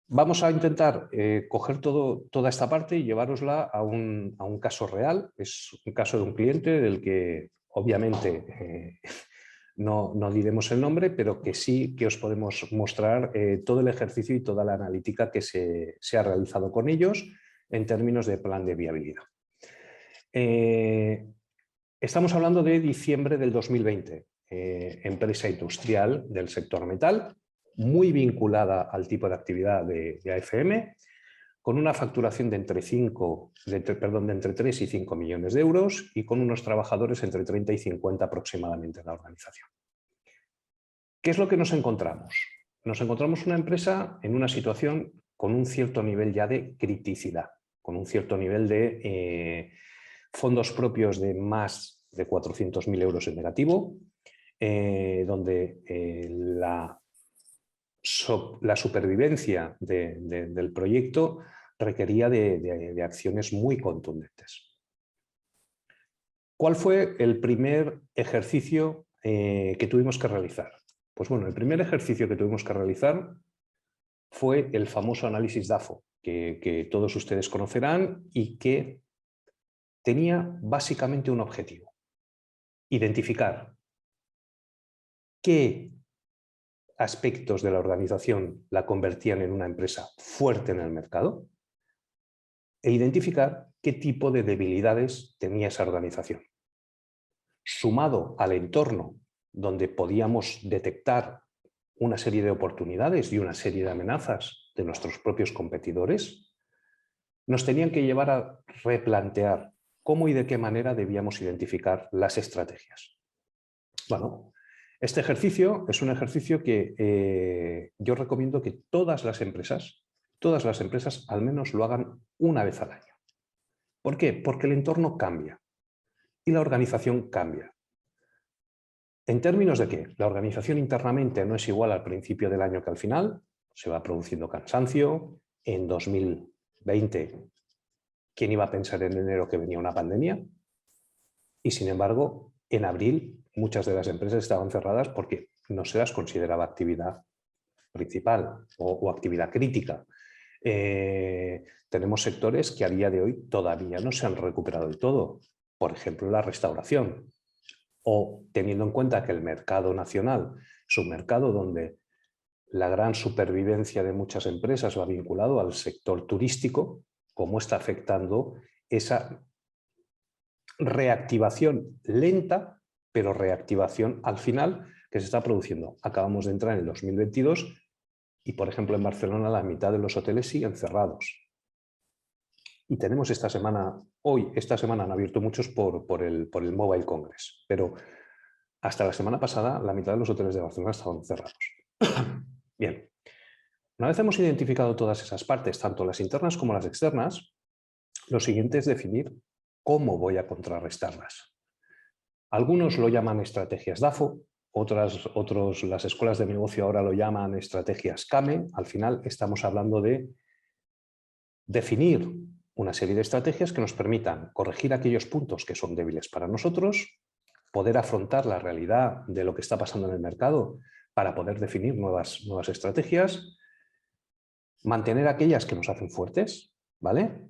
Vamos a intentar coger toda esta parte y llevárosla a un caso real. Es un caso de un cliente del que obviamente no diremos el nombre, pero que sí que os podemos mostrar todo el ejercicio y toda la analítica que se ha realizado con ellos en términos de plan de viabilidad. Estamos hablando de diciembre del 2020, empresa industrial del sector metal, muy vinculada al tipo de actividad de AFM, con una facturación de entre 3 y 5 millones de euros y con unos trabajadores entre 30 y 50 aproximadamente en la organización. ¿Qué es lo que nos encontramos? Nos encontramos una empresa en una situación con un cierto nivel ya de criticidad, con un cierto nivel de fondos propios de más de 400.000 euros en negativo, donde la supervivencia del proyecto requería de acciones muy contundentes. ¿Cuál fue el primer ejercicio que tuvimos que realizar? Pues bueno, el primer ejercicio que tuvimos que realizar fue el famoso análisis DAFO, que todos ustedes conocerán y que tenía básicamente un objetivo: identificar qué aspectos de la organización la convertían en una empresa fuerte en el mercado e identificar qué tipo de debilidades tenía esa organización. Sumado al entorno donde podíamos detectar una serie de oportunidades y una serie de amenazas de nuestros propios competidores, nos tenían que llevar a replantear cómo y de qué manera debíamos identificar las estrategias. Bueno, este ejercicio es un ejercicio que yo recomiendo que todas las empresas al menos lo hagan una vez al año. ¿Por qué? Porque el entorno cambia y la organización cambia. ¿En términos de qué? La organización internamente no es igual al principio del año que al final, se va produciendo cansancio. En 2020, ¿quién iba a pensar en enero que venía una pandemia? Y sin embargo, en abril muchas de las empresas estaban cerradas porque no se las consideraba actividad principal o actividad crítica. Tenemos sectores que a día de hoy todavía no se han recuperado del todo. Por ejemplo, la restauración. O teniendo en cuenta que el mercado nacional es un mercado donde la gran supervivencia de muchas empresas va vinculado al sector turístico, cómo está afectando esa reactivación lenta, pero reactivación al final que se está produciendo. Acabamos de entrar en el 2022 y, por ejemplo, en Barcelona la mitad de los hoteles siguen cerrados. Y tenemos esta semana han abierto muchos por el Mobile Congress, pero hasta la semana pasada la mitad de los hoteles de Barcelona estaban cerrados. Bien, una vez hemos identificado todas esas partes, tanto las internas como las externas, lo siguiente es definir cómo voy a contrarrestarlas. Algunos lo llaman estrategias DAFO, otros las escuelas de negocio ahora lo llaman estrategias CAME. Al final estamos hablando de definir una serie de estrategias que nos permitan corregir aquellos puntos que son débiles para nosotros, poder afrontar la realidad de lo que está pasando en el mercado para poder definir nuevas estrategias, mantener aquellas que nos hacen fuertes, ¿vale?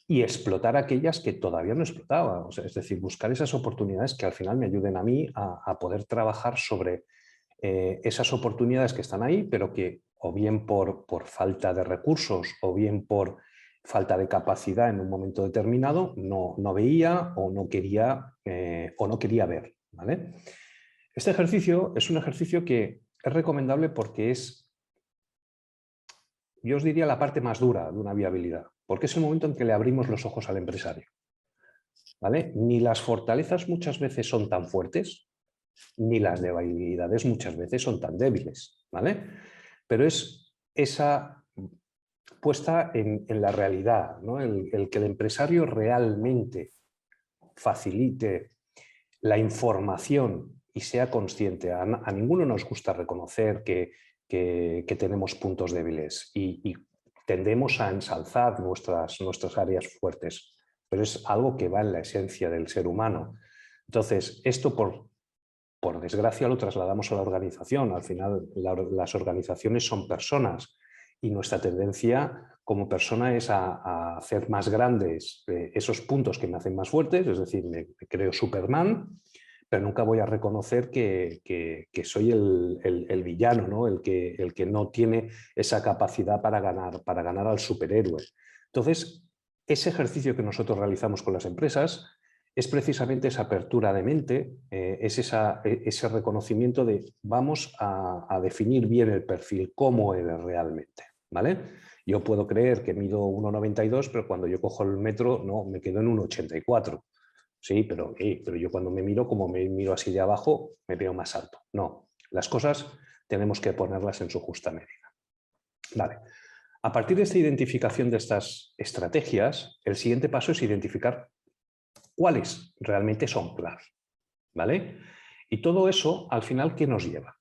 Y explotar aquellas que todavía no explotaba. O sea, es decir, buscar esas oportunidades que al final me ayuden a mí a poder trabajar sobre esas oportunidades que están ahí, pero que o bien por falta de recursos o bien por falta de capacidad en un momento determinado no veía o no quería ver, ¿vale? Este ejercicio es un ejercicio que es recomendable porque es, yo os diría, la parte más dura de una viabilidad, porque es el momento en que le abrimos los ojos al empresario, ¿vale? Ni las fortalezas muchas veces son tan fuertes, ni las debilidades muchas veces son tan débiles, ¿vale? Pero es esa puesta en la realidad, ¿no? El que el empresario realmente facilite la información y sea consciente. A ninguno nos gusta reconocer que tenemos puntos débiles y tendemos a ensalzar nuestras áreas fuertes, pero es algo que va en la esencia del ser humano. Entonces, esto por desgracia lo trasladamos a la organización. Al final las organizaciones son personas y nuestra tendencia como persona es a hacer más grandes esos puntos que me hacen más fuertes, es decir, me creo Superman, pero nunca voy a reconocer que soy el villano, ¿no? el que no tiene esa capacidad para ganar al superhéroe. Entonces, ese ejercicio que nosotros realizamos con las empresas es precisamente esa apertura de mente, es ese reconocimiento de vamos a definir bien el perfil, cómo eres realmente, ¿vale? Yo puedo creer que mido 1,92, pero cuando yo cojo el metro, no, me quedo en 1,84. Sí, pero yo cuando me miro, como me miro así de abajo, me veo más alto. No, las cosas tenemos que ponerlas en su justa medida. Vale. A partir de esta identificación de estas estrategias, el siguiente paso es identificar cuáles realmente son clave, ¿vale? Y todo eso, al final, ¿qué nos lleva?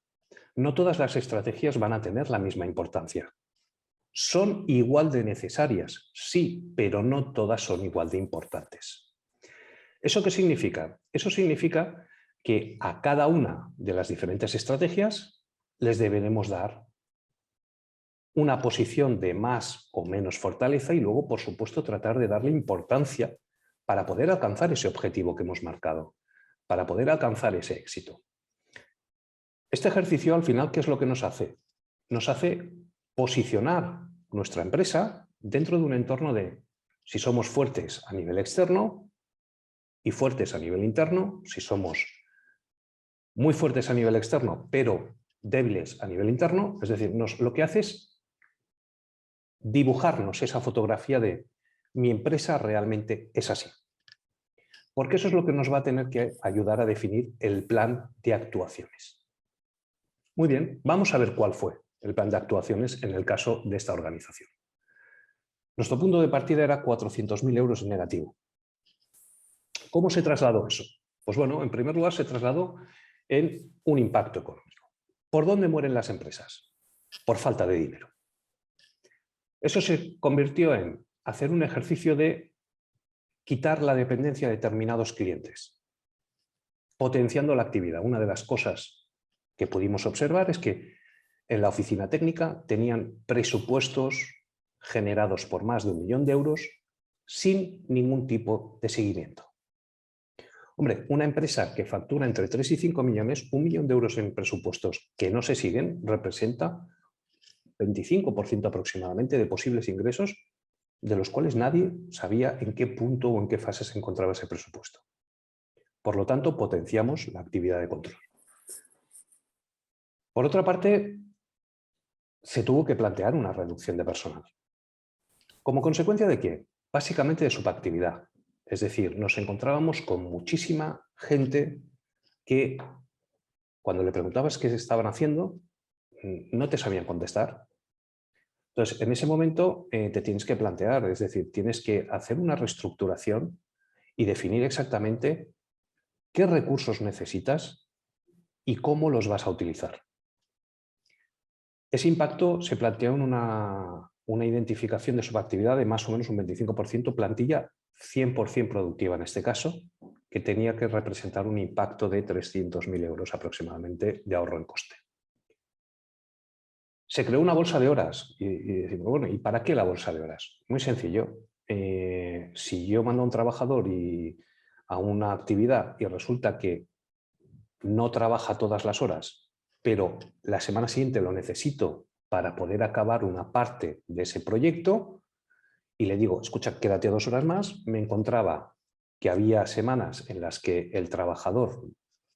No todas las estrategias van a tener la misma importancia. ¿Son igual de necesarias? Sí, pero no todas son igual de importantes. ¿Eso qué significa? Eso significa que a cada una de las diferentes estrategias les deberemos dar una posición de más o menos fortaleza y luego, por supuesto, tratar de darle importancia para poder alcanzar ese objetivo que hemos marcado, para poder alcanzar ese éxito. Este ejercicio, al final, ¿qué es lo que nos hace? Nos hace posicionar nuestra empresa dentro de un entorno de si somos fuertes a nivel externo y fuertes a nivel interno, si somos muy fuertes a nivel externo, pero débiles a nivel interno, es decir, lo que hace es dibujarnos esa fotografía de mi empresa realmente es así. Porque eso es lo que nos va a tener que ayudar a definir el plan de actuaciones. Muy bien, vamos a ver cuál fue el plan de actuaciones en el caso de esta organización. Nuestro punto de partida era 400.000 euros en negativo. ¿Cómo se trasladó eso? Pues bueno, en primer lugar se trasladó en un impacto económico. ¿Por dónde mueren las empresas? Por falta de dinero. Eso se convirtió en hacer un ejercicio de quitar la dependencia de determinados clientes, potenciando la actividad. Una de las cosas que pudimos observar es que en la oficina técnica tenían presupuestos generados por más de 1 millón de euros sin ningún tipo de seguimiento. Hombre, una empresa que factura entre 3 y 5 millones, 1 millón de euros en presupuestos que no se siguen representa 25% aproximadamente de posibles ingresos, de los cuales nadie sabía en qué punto o en qué fase se encontraba ese presupuesto. Por lo tanto, potenciamos la actividad de control. Por otra parte, se tuvo que plantear una reducción de personal. ¿Como consecuencia de qué? Básicamente de subactividad. Es decir, nos encontrábamos con muchísima gente que, cuando le preguntabas qué estaban haciendo, no te sabían contestar. Entonces, en ese momento te tienes que plantear, es decir, tienes que hacer una reestructuración y definir exactamente qué recursos necesitas y cómo los vas a utilizar. Ese impacto se planteó en una identificación de subactividad de más o menos un 25%, plantilla 100% productiva en este caso, que tenía que representar un impacto de 300.000 euros aproximadamente de ahorro en coste. Se creó una bolsa de horas y decimos, bueno, ¿y para qué la bolsa de horas? Muy sencillo. Si yo mando a un trabajador a una actividad y resulta que no trabaja todas las horas, pero la semana siguiente lo necesito para poder acabar una parte de ese proyecto y le digo, escucha, quédate 2 horas más, me encontraba que había semanas en las que el trabajador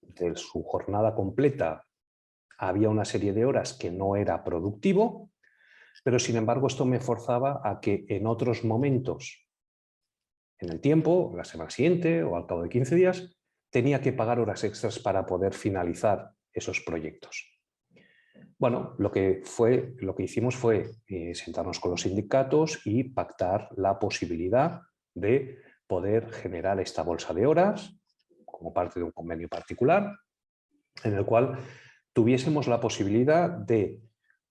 de su jornada completa había una serie de horas que no era productivo, pero sin embargo esto me forzaba a que en otros momentos, en el tiempo, la semana siguiente o al cabo de 15 días, tenía que pagar horas extras para poder finalizar esos proyectos. Bueno, lo que hicimos fue sentarnos con los sindicatos y pactar la posibilidad de poder generar esta bolsa de horas como parte de un convenio particular en el cual tuviésemos la posibilidad de,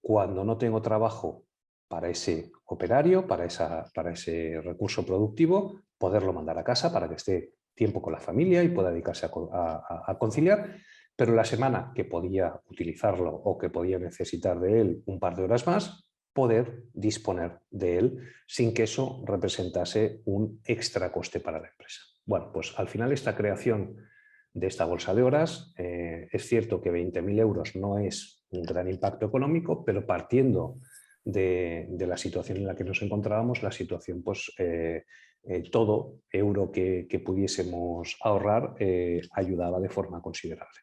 cuando no tengo trabajo para ese operario, para ese recurso productivo, poderlo mandar a casa para que esté tiempo con la familia y pueda dedicarse a conciliar, pero la semana que podía utilizarlo o que podía necesitar de él un par de horas más, poder disponer de él sin que eso representase un extra coste para la empresa. Bueno, pues al final esta creación de esta bolsa de horas, es cierto que 20.000 euros no es un gran impacto económico, pero partiendo de la situación en la que nos encontrábamos, la situación, pues todo euro que pudiésemos ahorrar ayudaba de forma considerable.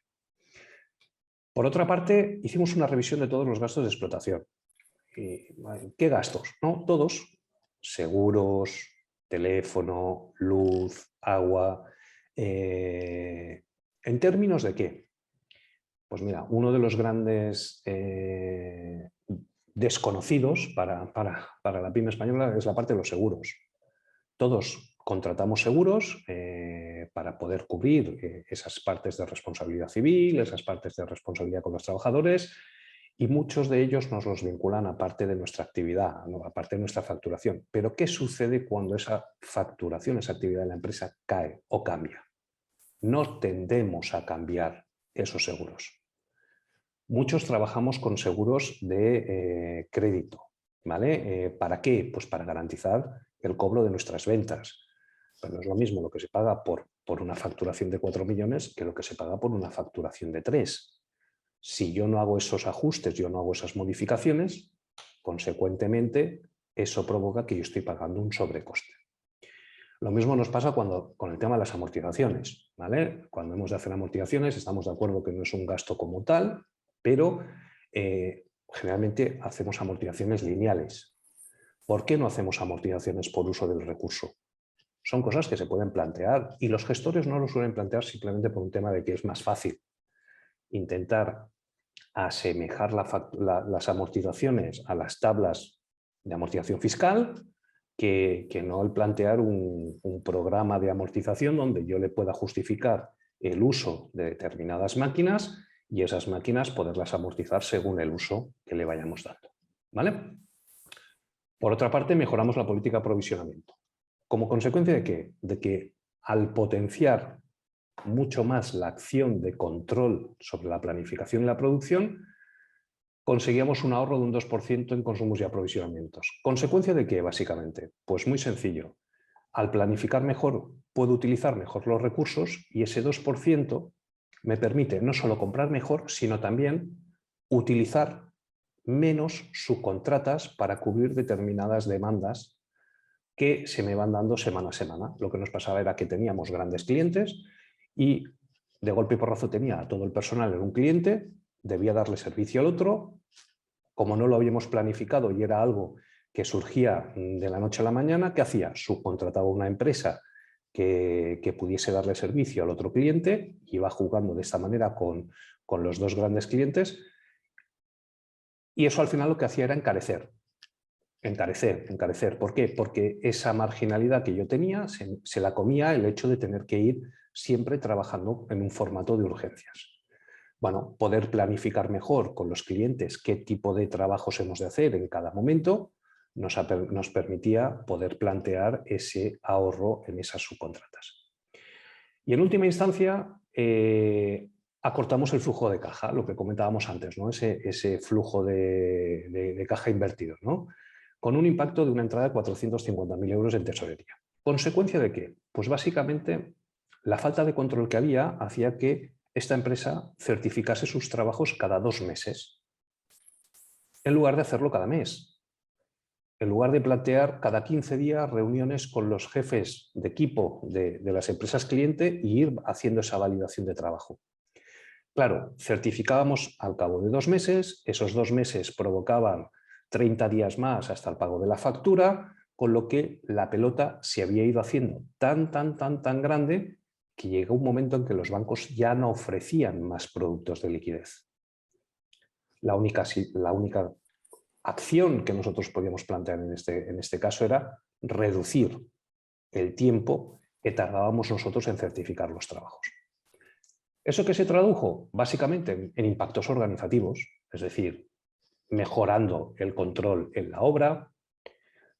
Por otra parte, hicimos una revisión de todos los gastos de explotación. ¿Qué gastos? ¿No? Todos, seguros, teléfono, luz, agua. ¿En términos de qué? Pues mira, uno de los grandes desconocidos para la pyme española es la parte de los seguros. Todos contratamos seguros para poder cubrir esas partes de responsabilidad civil, esas partes de responsabilidad con los trabajadores, y muchos de ellos nos los vinculan a parte de nuestra actividad, a parte de nuestra facturación. Pero ¿qué sucede cuando esa facturación, esa actividad de la empresa cae o cambia? No tendemos a cambiar esos seguros. Muchos trabajamos con seguros de crédito, ¿vale? ¿Para qué? Pues para garantizar el cobro de nuestras ventas. Pero no es lo mismo lo que se paga por una facturación de 4 millones que lo que se paga por una facturación de 3. Si yo no hago esos ajustes, yo no hago esas modificaciones, consecuentemente eso provoca que yo estoy pagando un sobrecoste. Lo mismo nos pasa con el tema de las amortizaciones, ¿vale? Cuando hemos de hacer amortizaciones estamos de acuerdo que no es un gasto como tal, pero generalmente hacemos amortizaciones lineales. ¿Por qué no hacemos amortizaciones por uso del recurso? son cosas que se pueden plantear y los gestores no lo suelen plantear simplemente por un tema de que es más fácil intentar asemejar las amortizaciones a las tablas de amortización fiscal que no el plantear un programa de amortización donde yo le pueda justificar el uso de determinadas máquinas y esas máquinas poderlas amortizar según el uso que le vayamos dando. ¿Vale? Por otra parte, mejoramos la política de aprovisionamiento. ¿Como consecuencia de qué? De que al potenciar mucho más la acción de control sobre la planificación y la producción, conseguíamos un ahorro de un 2% en consumos y aprovisionamientos. ¿Consecuencia de qué, básicamente? Pues muy sencillo. Al planificar mejor, puedo utilizar mejor los recursos y ese 2% me permite no solo comprar mejor, sino también utilizar menos subcontratas para cubrir determinadas demandas que se me van dando semana a semana. Lo que nos pasaba era que teníamos grandes clientes y de golpe y porrazo tenía a todo el personal en un cliente, debía darle servicio al otro. Como no lo habíamos planificado y era algo que surgía de la noche a la mañana, ¿qué hacía? Subcontrataba una empresa que pudiese darle servicio al otro cliente, iba jugando de esta manera con los dos grandes clientes y eso al final lo que hacía era encarecer. ¿Por qué? Porque esa marginalidad que yo tenía se la comía el hecho de tener que ir siempre trabajando en un formato de urgencias. Bueno, poder planificar mejor con los clientes qué tipo de trabajos hemos de hacer en cada momento nos permitía poder plantear ese ahorro en esas subcontratas. Y en última instancia, acortamos el flujo de caja, lo que comentábamos antes, ¿no? Ese flujo de caja invertido, ¿no? Con un impacto de una entrada de 450.000 euros en tesorería. ¿Consecuencia de qué? Pues básicamente la falta de control que había hacía que esta empresa certificase sus trabajos cada 2 meses, en lugar de hacerlo cada mes. En lugar de plantear cada 15 días reuniones con los jefes de equipo de las empresas cliente y ir haciendo esa validación de trabajo. Claro, certificábamos al cabo de 2 meses, esos 2 meses provocaban 30 días más hasta el pago de la factura, con lo que la pelota se había ido haciendo tan grande que llegó un momento en que los bancos ya no ofrecían más productos de liquidez. La única acción que nosotros podíamos plantear en este caso era reducir el tiempo que tardábamos nosotros en certificar los trabajos. ¿Eso qué se tradujo? Básicamente en impactos organizativos, es decir, mejorando el control en la obra,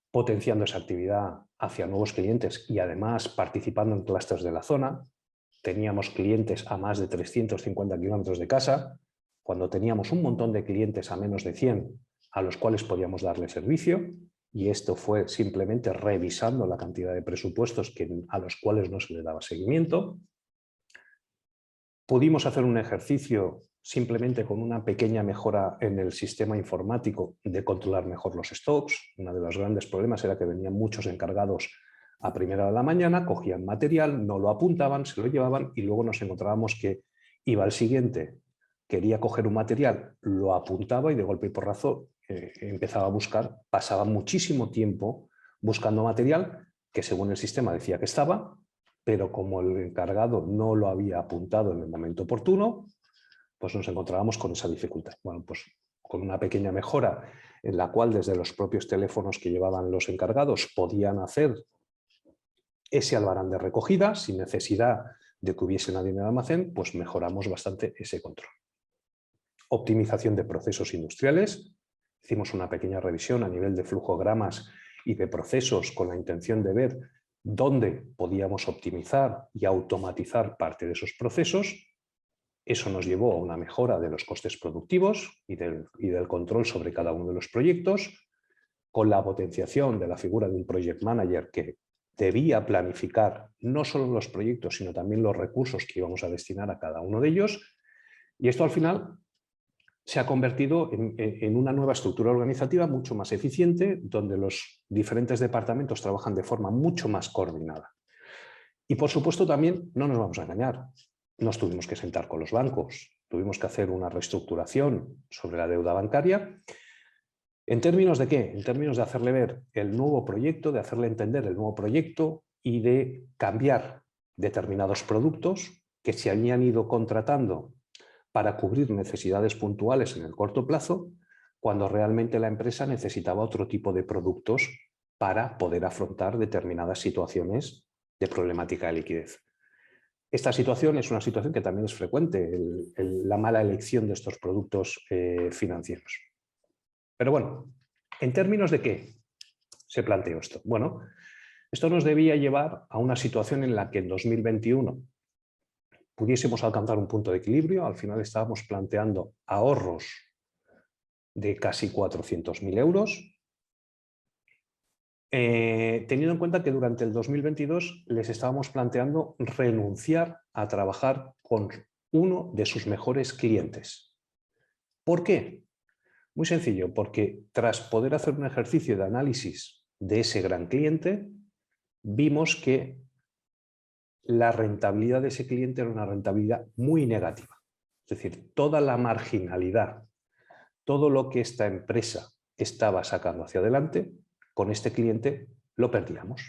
potenciando esa actividad hacia nuevos clientes y además participando en clústeres de la zona. Teníamos clientes a más de 350 kilómetros de casa, cuando teníamos un montón de clientes a menos de 100 a los cuales podíamos darle servicio, y esto fue simplemente revisando la cantidad de presupuestos a los cuales no se le daba seguimiento. Pudimos hacer un ejercicio simplemente con una pequeña mejora en el sistema informático de controlar mejor los stocks. Uno de los grandes problemas era que venían muchos encargados a primera hora de la mañana, cogían material, no lo apuntaban, se lo llevaban y luego nos encontrábamos que iba el siguiente, quería coger un material, lo apuntaba y de golpe y porrazo empezaba a buscar, pasaba muchísimo tiempo buscando material que según el sistema decía que estaba, pero como el encargado no lo había apuntado en el momento oportuno, pues nos encontrábamos con esa dificultad. Bueno, pues con una pequeña mejora en la cual desde los propios teléfonos que llevaban los encargados podían hacer ese albarán de recogida sin necesidad de que hubiese nadie en el almacén, pues mejoramos bastante ese control. Optimización de procesos industriales. Hicimos una pequeña revisión a nivel de flujogramas y de procesos con la intención de ver dónde podíamos optimizar y automatizar parte de esos procesos. Eso nos llevó a una mejora de los costes productivos y del control sobre cada uno de los proyectos, con la potenciación de la figura de un project manager que debía planificar no solo los proyectos, sino también los recursos que íbamos a destinar a cada uno de ellos. Y esto al final se ha convertido en una nueva estructura organizativa mucho más eficiente, donde los diferentes departamentos trabajan de forma mucho más coordinada. Y por supuesto también, no nos vamos a engañar, nos tuvimos que sentar con los bancos, tuvimos que hacer una reestructuración sobre la deuda bancaria. ¿En términos de qué? En términos de hacerle ver el nuevo proyecto, de hacerle entender el nuevo proyecto y de cambiar determinados productos que se habían ido contratando para cubrir necesidades puntuales en el corto plazo, cuando realmente la empresa necesitaba otro tipo de productos para poder afrontar determinadas situaciones de problemática de liquidez. Esta situación es una situación que también es frecuente, la mala elección de estos productos financieros. Pero bueno, ¿en términos de qué se planteó esto? Bueno, esto nos debía llevar a una situación en la que en 2021 pudiésemos alcanzar un punto de equilibrio. Al final estábamos planteando ahorros de casi 400.000 euros, teniendo en cuenta que durante el 2022 les estábamos planteando renunciar a trabajar con uno de sus mejores clientes. ¿Por qué? Muy sencillo, porque tras poder hacer un ejercicio de análisis de ese gran cliente, vimos que la rentabilidad de ese cliente era una rentabilidad muy negativa. Es decir, toda la marginalidad, todo lo que esta empresa estaba sacando hacia adelante, con este cliente lo perdíamos.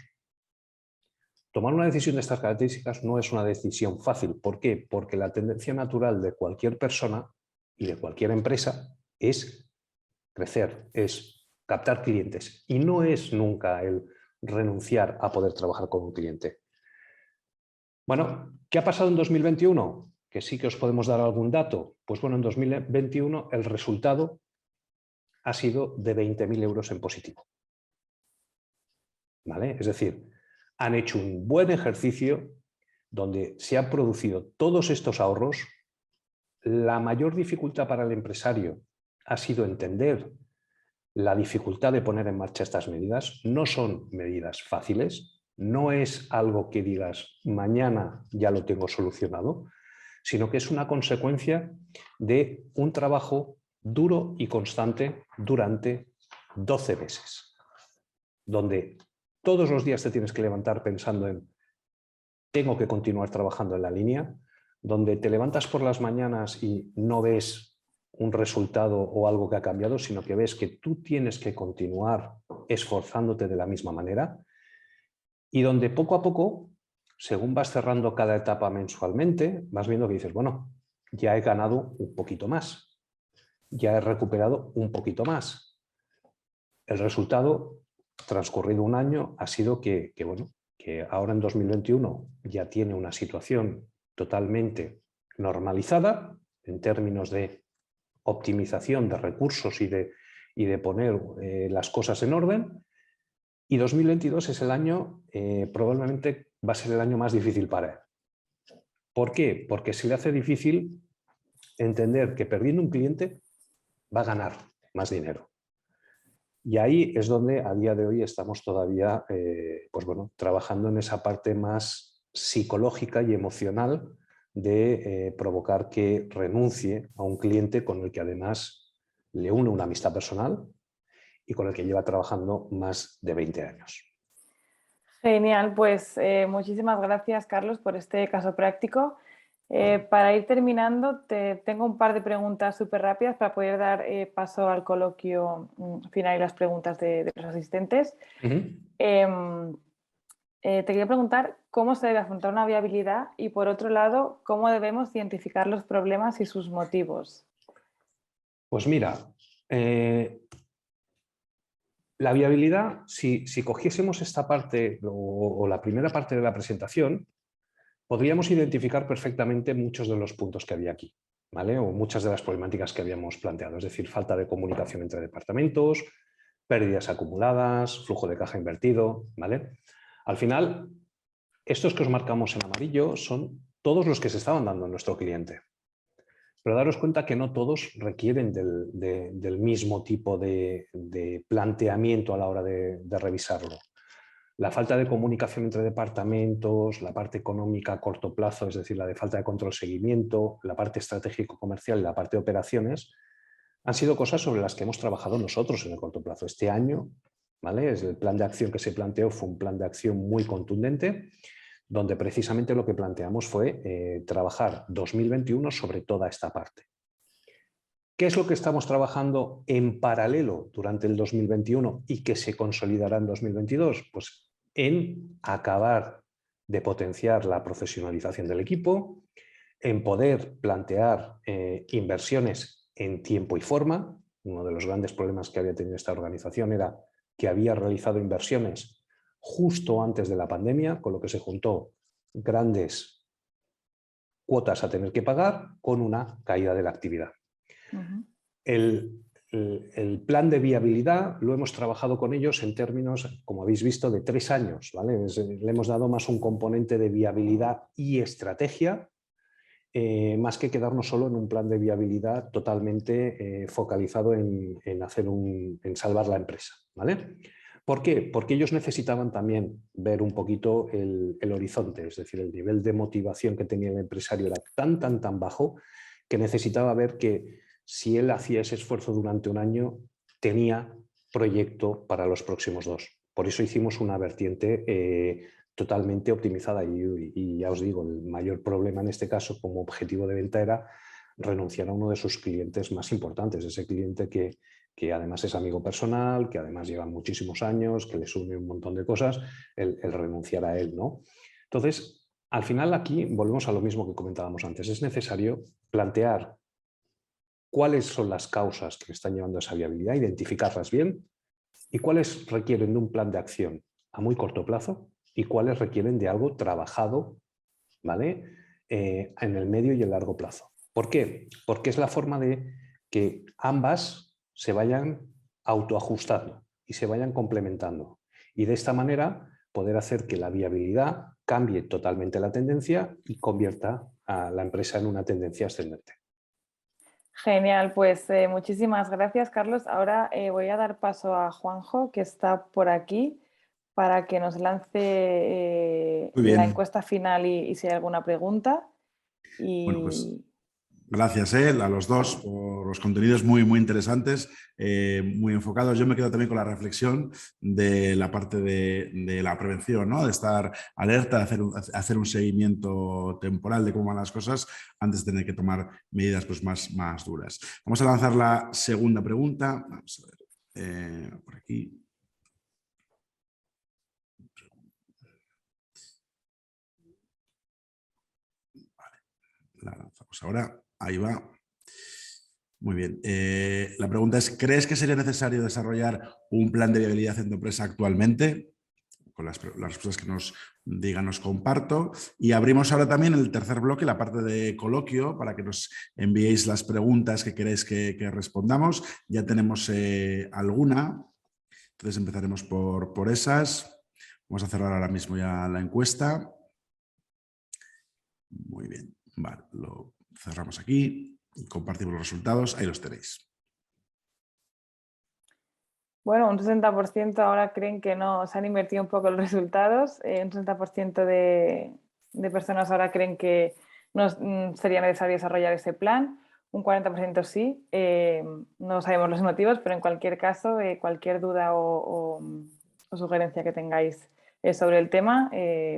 Tomar una decisión de estas características no es una decisión fácil. ¿Por qué? Porque la tendencia natural de cualquier persona y de cualquier empresa es crecer, es captar clientes, y no es nunca el renunciar a poder trabajar con un cliente. Bueno, ¿qué ha pasado en 2021? Que sí que os podemos dar algún dato. Pues bueno, en 2021 el resultado ha sido de 20.000 euros en positivo. ¿Vale? Es decir, han hecho un buen ejercicio donde se han producido todos estos ahorros. La mayor dificultad para el empresario ha sido entender la dificultad de poner en marcha estas medidas. No son medidas fáciles, no es algo que digas mañana ya lo tengo solucionado, sino que es una consecuencia de un trabajo duro y constante durante 12 meses, donde todos los días te tienes que levantar pensando en tengo que continuar trabajando en la línea, donde te levantas por las mañanas y no ves un resultado o algo que ha cambiado, sino que ves que tú tienes que continuar esforzándote de la misma manera, y donde poco a poco, según vas cerrando cada etapa mensualmente, vas viendo que dices, bueno, ya he ganado un poquito más, ya he recuperado un poquito más. El resultado, transcurrido un año, ha sido que ahora en 2021 ya tiene una situación totalmente normalizada en términos de optimización de recursos y de poner las cosas en orden, y 2022 es el año, probablemente va a ser el año más difícil para él. ¿Por qué? Porque se le hace difícil entender que perdiendo un cliente va a ganar más dinero. Y ahí es donde a día de hoy estamos todavía trabajando en esa parte más psicológica y emocional de provocar que renuncie a un cliente con el que además le une una amistad personal y con el que lleva trabajando más de 20 años. Genial, pues muchísimas gracias, Carlos, por este caso práctico. Para ir terminando, tengo un par de preguntas súper rápidas para poder dar paso al coloquio final y las preguntas de los asistentes. Te quería preguntar cómo se debe afrontar una viabilidad y, por otro lado, cómo debemos identificar los problemas y sus motivos. Pues mira, la viabilidad, si cogiésemos esta parte o la primera parte de la presentación, podríamos identificar perfectamente muchos de los puntos que había aquí, ¿vale? O muchas de las problemáticas que habíamos planteado, es decir, falta de comunicación entre departamentos, pérdidas acumuladas, flujo de caja invertido, ¿vale? Al final, estos que os marcamos en amarillo son todos los que se estaban dando a nuestro cliente. Pero daros cuenta que no todos requieren del mismo tipo de planteamiento a la hora de revisarlo. La falta de comunicación entre departamentos, la parte económica a corto plazo, es decir, la de falta de control seguimiento, la parte estratégico-comercial y la parte de operaciones, han sido cosas sobre las que hemos trabajado nosotros en el corto plazo. Este año, ¿vale? El plan de acción que se planteó fue un plan de acción muy contundente, donde precisamente lo que planteamos fue trabajar 2021 sobre toda esta parte. ¿Qué es lo que estamos trabajando en paralelo durante el 2021 y que se consolidará en 2022? Pues en acabar de potenciar la profesionalización del equipo, en poder plantear inversiones en tiempo y forma. Uno de los grandes problemas que había tenido esta organización era que había realizado inversiones justo antes de la pandemia, con lo que se juntó grandes cuotas a tener que pagar con una caída de la actividad. El plan de viabilidad lo hemos trabajado con ellos en términos, como habéis visto, de 3 años, ¿vale? Le hemos dado más un componente de viabilidad y estrategia, más que quedarnos solo en un plan de viabilidad totalmente focalizado en salvar la empresa, ¿vale? ¿Por qué? Porque ellos necesitaban también ver un poquito el horizonte, es decir, el nivel de motivación que tenía el empresario era tan bajo que necesitaba ver que si él hacía ese esfuerzo durante un año, tenía proyecto para los próximos 2. Por eso hicimos una vertiente totalmente optimizada y ya os digo, el mayor problema en este caso como objetivo de venta era renunciar a uno de sus clientes más importantes, ese cliente que además es amigo personal, que además lleva muchísimos años, que le sume un montón de cosas, el renunciar a él, ¿no? Entonces, al final aquí volvemos a lo mismo que comentábamos antes. Es necesario plantear cuáles son las causas que están llevando a esa viabilidad, identificarlas bien y cuáles requieren de un plan de acción a muy corto plazo y cuáles requieren de algo trabajado, ¿vale? En el medio y el largo plazo. ¿Por qué? Porque es la forma de que ambas se vayan autoajustando y se vayan complementando. Y de esta manera poder hacer que la viabilidad cambie totalmente la tendencia y convierta a la empresa en una tendencia ascendente. Genial, pues muchísimas gracias, Carlos. Ahora voy a dar paso a Juanjo, que está por aquí, para que nos lance la encuesta final y si hay alguna pregunta. Bueno, pues gracias a los dos por los contenidos muy interesantes, muy enfocados. Yo me quedo también con la reflexión de la parte de la prevención, ¿no? De estar alerta, de hacer un seguimiento temporal de cómo van las cosas antes de tener que tomar medidas pues, más duras. Vamos a lanzar la segunda pregunta. Vamos a ver, por aquí. Vale, la lanzamos ahora. Ahí va. Muy bien. La pregunta es, ¿crees que sería necesario desarrollar un plan de viabilidad en tu empresa actualmente? Con las respuestas que nos digan, nos comparto. Y abrimos ahora también el tercer bloque, la parte de coloquio, para que nos enviéis las preguntas que queréis que respondamos. Ya tenemos alguna. Entonces empezaremos por esas. Vamos a cerrar ahora mismo ya la encuesta. Muy bien. Vale, lo cerramos aquí. Compartimos los resultados, ahí los tenéis. Bueno, un 60% ahora creen que no, se han invertido un poco los resultados, un 60% de personas ahora creen que no sería necesario desarrollar ese plan, un 40% sí, no sabemos los motivos, pero en cualquier caso, cualquier duda o sugerencia que tengáis sobre el tema,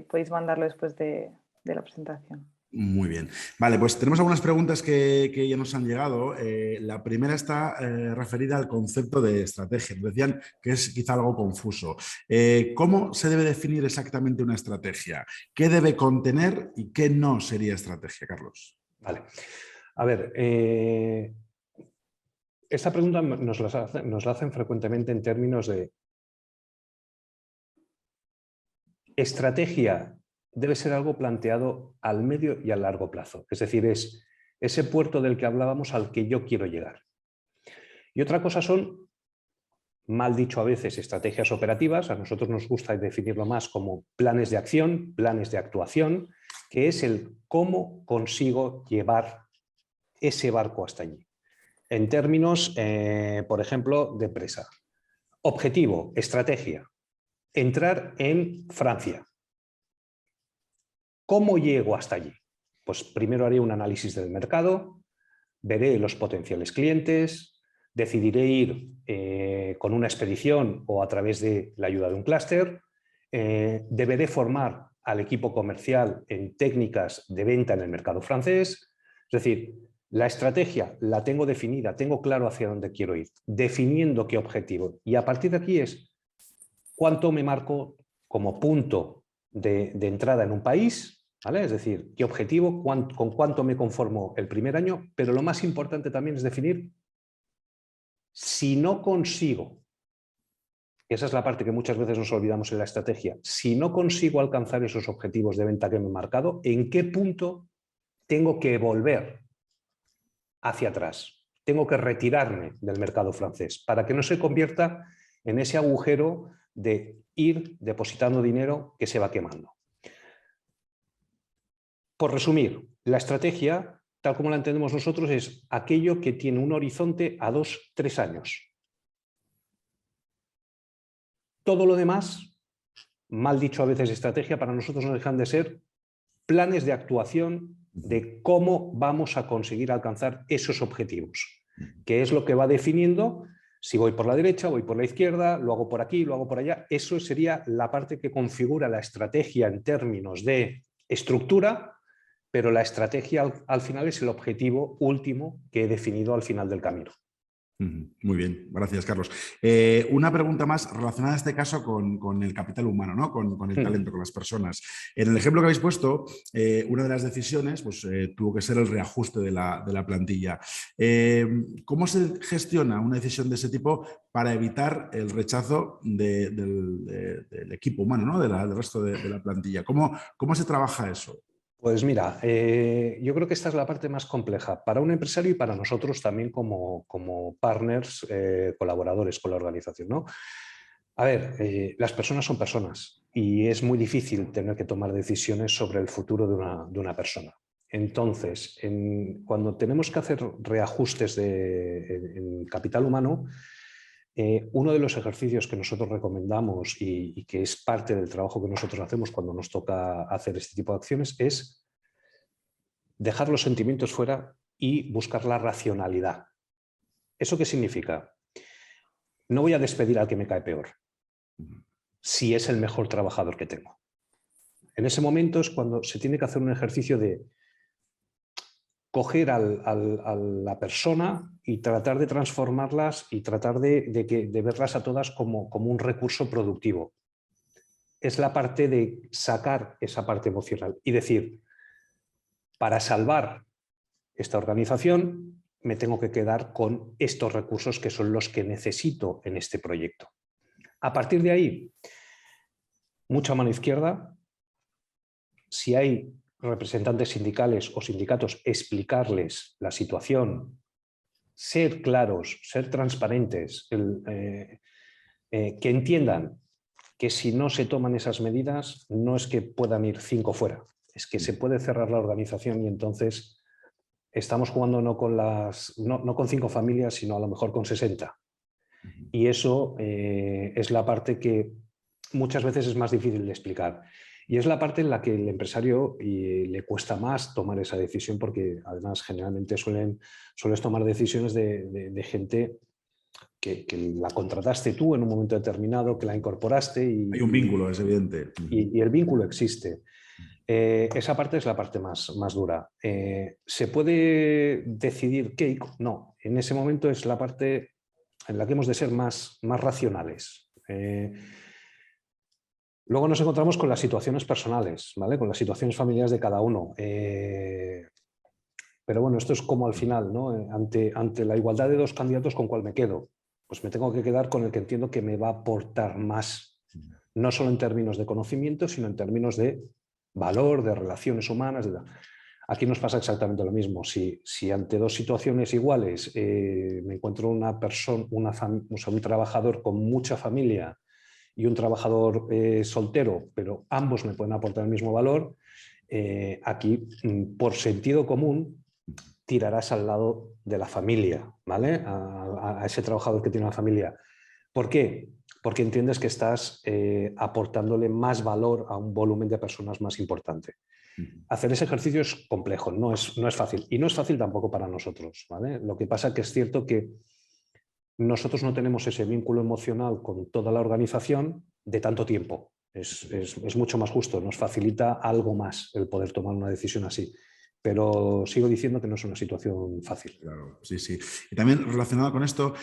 podéis mandarlo después de la presentación. Muy bien. Vale, pues tenemos algunas preguntas que ya nos han llegado. La primera está referida al concepto de estrategia. Nos decían que es quizá algo confuso. ¿Cómo se debe definir exactamente una estrategia? ¿Qué debe contener y qué no sería estrategia, Carlos? Vale. A ver, esta pregunta nos la hacen frecuentemente en términos de estrategia. Debe ser algo planteado al medio y a largo plazo. Es decir, es ese puerto del que hablábamos al que yo quiero llegar. Y otra cosa son, mal dicho a veces, estrategias operativas. A nosotros nos gusta definirlo más como planes de acción, planes de actuación, que es el cómo consigo llevar ese barco hasta allí. En términos, por ejemplo, de empresa. Objetivo, estrategia. Entrar en Francia. ¿Cómo llego hasta allí? Pues primero haré un análisis del mercado, veré los potenciales clientes, decidiré ir con una expedición o a través de la ayuda de un clúster, deberé formar al equipo comercial en técnicas de venta en el mercado francés. Es decir, la estrategia la tengo definida, tengo claro hacia dónde quiero ir, definiendo qué objetivo. Y a partir de aquí es cuánto me marco como punto de entrada en un país, ¿vale? Es decir, qué objetivo, con cuánto me conformo el primer año, pero lo más importante también es definir si no consigo, esa es la parte que muchas veces nos olvidamos en la estrategia, si no consigo alcanzar esos objetivos de venta que me he marcado, ¿en qué punto tengo que volver hacia atrás? Tengo que retirarme del mercado francés para que no se convierta en ese agujero de ir depositando dinero que se va quemando. Por resumir, la estrategia, tal como la entendemos nosotros, es aquello que tiene un horizonte a 2-3 años. Todo lo demás, mal dicho a veces estrategia, para nosotros no dejan de ser planes de actuación de cómo vamos a conseguir alcanzar esos objetivos, que es lo que va definiendo si voy por la derecha, voy por la izquierda, lo hago por aquí, lo hago por allá. Eso sería la parte que configura la estrategia en términos de estructura, pero la estrategia al final es el objetivo último que he definido al final del camino. Muy bien, gracias, Carlos. Una pregunta más relacionada en este caso con el capital humano, ¿no? Con el talento, con las personas. En el ejemplo que habéis puesto, una de las decisiones pues, tuvo que ser el reajuste de la plantilla. ¿Cómo se gestiona una decisión de ese tipo para evitar el rechazo del equipo humano, ¿no? Del resto de la plantilla? ¿Cómo se trabaja eso? Pues mira, yo creo que esta es la parte más compleja para un empresario y para nosotros también como partners, colaboradores con la organización, ¿no? A ver, las personas son personas y es muy difícil tener que tomar decisiones sobre el futuro de una persona. Entonces, cuando tenemos que hacer reajustes en capital humano, uno de los ejercicios que nosotros recomendamos y que es parte del trabajo que nosotros hacemos cuando nos toca hacer este tipo de acciones es dejar los sentimientos fuera y buscar la racionalidad. ¿Eso qué significa? No voy a despedir al que me cae peor, si es el mejor trabajador que tengo. En ese momento es cuando se tiene que hacer un ejercicio de coger a la persona y tratar de transformarlas y tratar de verlas a todas como un recurso productivo. Es la parte de sacar esa parte emocional y decir, para salvar esta organización me tengo que quedar con estos recursos que son los que necesito en este proyecto. A partir de ahí, mucha mano izquierda. Si hay representantes sindicales o sindicatos, explicarles la situación, ser claros, ser transparentes, que entiendan que si no se toman esas medidas no es que puedan ir 5 fuera, es que se puede cerrar la organización y entonces estamos jugando no con 5 familias, sino a lo mejor con 60. Y eso es la parte que muchas veces es más difícil de explicar. Y es la parte en la que el empresario le cuesta más tomar esa decisión porque además generalmente sueles tomar decisiones de gente que la contrataste tú en un momento determinado, que la incorporaste. Hay un vínculo, es evidente. Y el vínculo existe. Esa parte es la parte más dura. ¿Se puede decidir qué? No, en ese momento es la parte en la que hemos de ser más racionales. Luego nos encontramos con las situaciones personales, ¿vale? Con las situaciones familiares de cada uno. Pero bueno, esto es como al final, ¿no? Ante la igualdad de 2 candidatos, ¿con cuál me quedo? Pues me tengo que quedar con el que entiendo que me va a aportar más, no solo en términos de conocimiento, sino en términos de valor, de relaciones humanas. Aquí nos pasa exactamente lo mismo. Si ante 2 situaciones iguales me encuentro una persona, un trabajador con mucha familia y un trabajador soltero, pero ambos me pueden aportar el mismo valor, aquí, por sentido común, tirarás al lado de la familia, ¿vale? A ese trabajador que tiene una familia. ¿Por qué? Porque entiendes que estás aportándole más valor a un volumen de personas más importante. Hacer ese ejercicio es complejo, no es fácil. Y no es fácil tampoco para nosotros, ¿vale? Lo que pasa es que es cierto que nosotros no tenemos ese vínculo emocional con toda la organización de tanto tiempo. Es mucho más justo, nos facilita algo más el poder tomar una decisión así. pero sigo diciendo que no es una situación fácil. Claro, sí, sí. Y también relacionado con esto,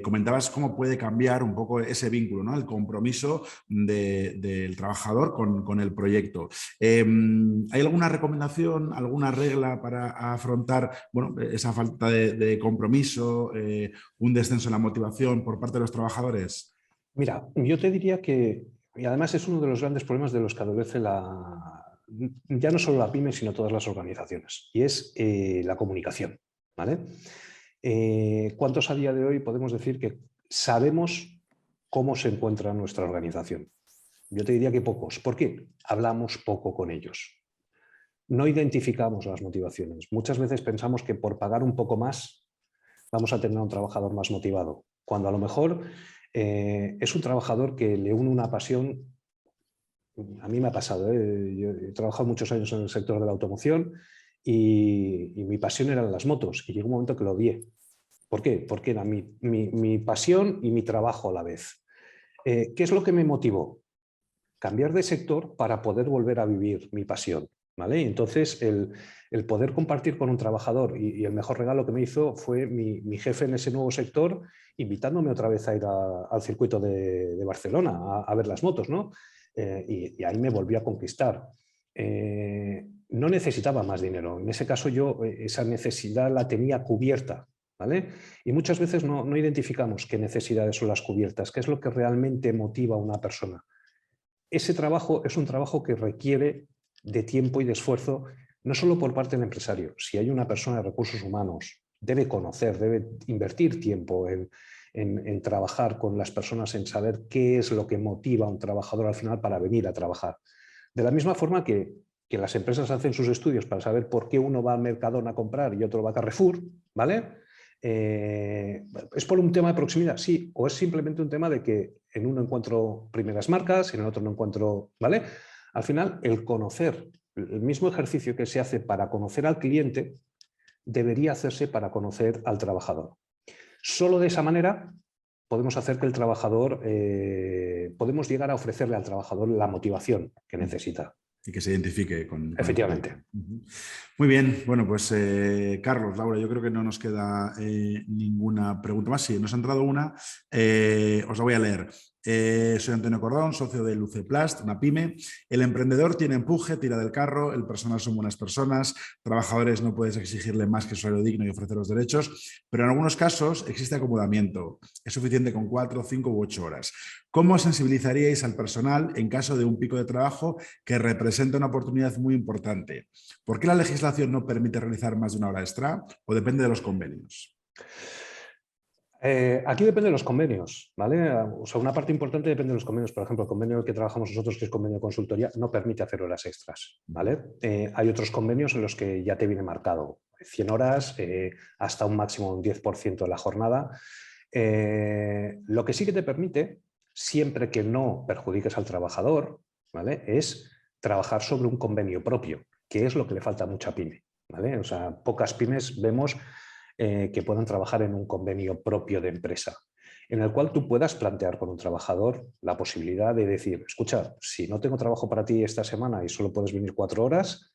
comentabas cómo puede cambiar un poco ese vínculo, ¿no? El compromiso del trabajador con el proyecto. ¿Hay alguna recomendación, alguna regla para afrontar, bueno, esa falta de compromiso, un descenso en la motivación por parte de los trabajadores? Mira, yo te diría que, y además es uno de los grandes problemas de los que adolece ya no solo la pyme, sino todas las organizaciones, y es la comunicación, ¿vale? ¿Cuántos a día de hoy podemos decir que sabemos cómo se encuentra nuestra organización? Yo te diría que pocos. ¿Por qué? Hablamos poco con ellos. No identificamos las motivaciones. Muchas veces pensamos que por pagar un poco más vamos a tener a un trabajador más motivado, cuando a lo mejor es un trabajador que le une una pasión. A mí me ha pasado, yo he trabajado muchos años en el sector de la automoción y mi pasión eran las motos y llegó un momento que lo odié. ¿Por qué? Porque era mi pasión y mi trabajo a la vez. ¿Qué es lo que me motivó? Cambiar de sector para poder volver a vivir mi pasión, ¿vale? Y entonces el poder compartir con un trabajador y el mejor regalo que me hizo fue mi jefe en ese nuevo sector invitándome otra vez a ir al circuito de Barcelona a ver las motos, ¿no? Y ahí me volví a conquistar. No necesitaba más dinero. En ese caso yo esa necesidad la tenía cubierta, ¿vale? Y muchas veces no identificamos qué necesidades son las cubiertas, qué es lo que realmente motiva a una persona. Ese trabajo es un trabajo que requiere de tiempo y de esfuerzo, no solo por parte del empresario. Si hay una persona de recursos humanos, debe conocer, debe invertir tiempo en trabajar con las personas, en saber qué es lo que motiva a un trabajador al final para venir a trabajar. De la misma forma que las empresas hacen sus estudios para saber por qué uno va al Mercadona a comprar y otro va a Carrefour, ¿vale? ¿Es por un tema de proximidad? Sí, o es simplemente un tema de que en uno encuentro primeras marcas y en el otro no encuentro, ¿vale? Al final, el conocer, el mismo ejercicio que se hace para conocer al cliente, debería hacerse para conocer al trabajador. Solo de esa manera podemos hacer que el trabajador, podemos llegar a ofrecerle al trabajador la motivación que necesita. Y que se identifique con Efectivamente. Muy bien, bueno, pues Carlos, Laura, yo creo que no nos queda ninguna pregunta más. Sí, nos ha entrado una, os la voy a leer. Soy Antonio Cordón, socio de Luceplast, una pyme. El emprendedor tiene empuje, tira del carro, el personal son buenas personas, trabajadores no puedes exigirle más que salario digno y ofrecer los derechos, pero en algunos casos existe acomodamiento. Es suficiente con 4, 5 u 8 horas. ¿Cómo sensibilizaríais al personal en caso de un pico de trabajo que representa una oportunidad muy importante? ¿Por qué la legislación no permite realizar más de una hora extra o depende de los convenios? Aquí depende de los convenios, ¿vale? O sea, una parte importante depende de los convenios. Por ejemplo, el convenio en el que trabajamos nosotros, que es convenio de consultoría, no permite hacer horas extras, ¿vale? Hay otros convenios en los que ya te viene marcado 100 horas, hasta un máximo de un 10% de la jornada. Lo que sí que te permite, siempre que no perjudiques al trabajador, ¿vale? Es trabajar sobre un convenio propio, que es lo que le falta a mucha pyme, ¿vale? O sea, pocas pymes vemos que puedan trabajar en un convenio propio de empresa, en el cual tú puedas plantear con un trabajador la posibilidad de decir, escucha, si no tengo trabajo para ti esta semana y solo puedes venir 4 horas,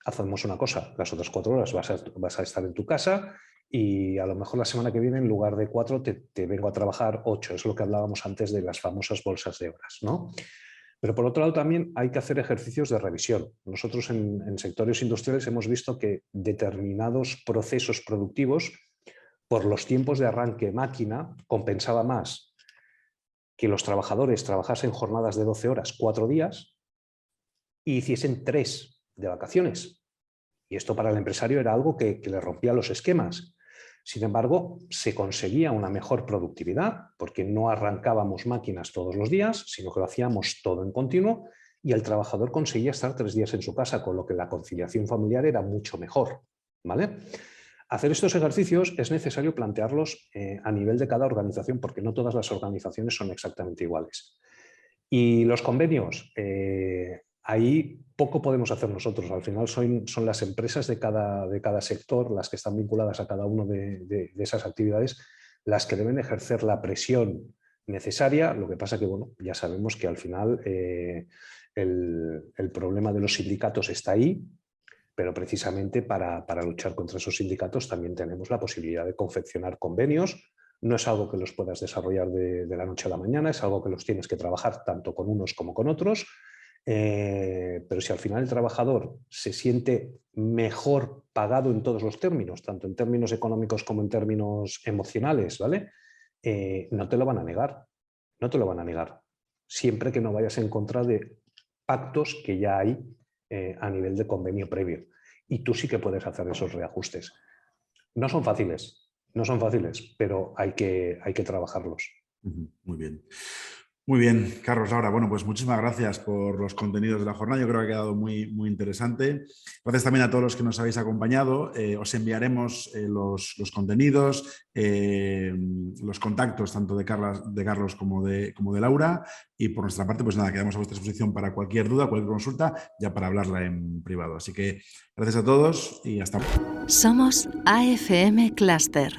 hacemos una cosa, las otras 4 horas vas a estar en tu casa y a lo mejor la semana que viene en lugar de 4 te vengo a trabajar 8, es lo que hablábamos antes de las famosas bolsas de horas, ¿no? Pero por otro lado también hay que hacer ejercicios de revisión. Nosotros en sectores industriales hemos visto que determinados procesos productivos, por los tiempos de arranque máquina, compensaba más que los trabajadores trabajasen jornadas de 12 horas, 4 días, y hiciesen 3 de vacaciones. Y esto para el empresario era algo que le rompía los esquemas. Sin embargo, se conseguía una mejor productividad porque no arrancábamos máquinas todos los días, sino que lo hacíamos todo en continuo y el trabajador conseguía estar 3 días en su casa, con lo que la conciliación familiar era mucho mejor, ¿vale? Hacer estos ejercicios es necesario plantearlos a nivel de cada organización porque no todas las organizaciones son exactamente iguales. Y los convenios, ahí poco podemos hacer nosotros. Al final son las empresas de cada sector, las que están vinculadas a cada una de esas actividades, las que deben ejercer la presión necesaria. Lo que pasa que, bueno, ya sabemos que al final el problema de los sindicatos está ahí Pero precisamente para luchar contra esos sindicatos también tenemos la posibilidad de confeccionar convenios. No es algo que los puedas desarrollar de la noche a la mañana, es algo que los tienes que trabajar tanto con unos como con otros. Pero si al final el trabajador se siente mejor pagado en todos los términos, tanto en términos económicos como en términos emocionales, ¿vale? No te lo van a negar, no te lo van a negar, siempre que no vayas en contra de pactos que ya hay a nivel de convenio previo. Y tú sí que puedes hacer esos reajustes. No son fáciles, pero hay que trabajarlos. Muy bien. Muy bien, Carlos, Laura. Bueno, pues muchísimas gracias por los contenidos de la jornada. Yo creo que ha quedado muy, muy interesante. Gracias también a todos los que nos habéis acompañado. Os enviaremos los contenidos, los contactos tanto de Carlos como de Laura. Y por nuestra parte, pues nada, quedamos a vuestra disposición para cualquier duda, cualquier consulta, ya para hablarla en privado. Así que gracias a todos y hasta luego. Somos AFM Cluster.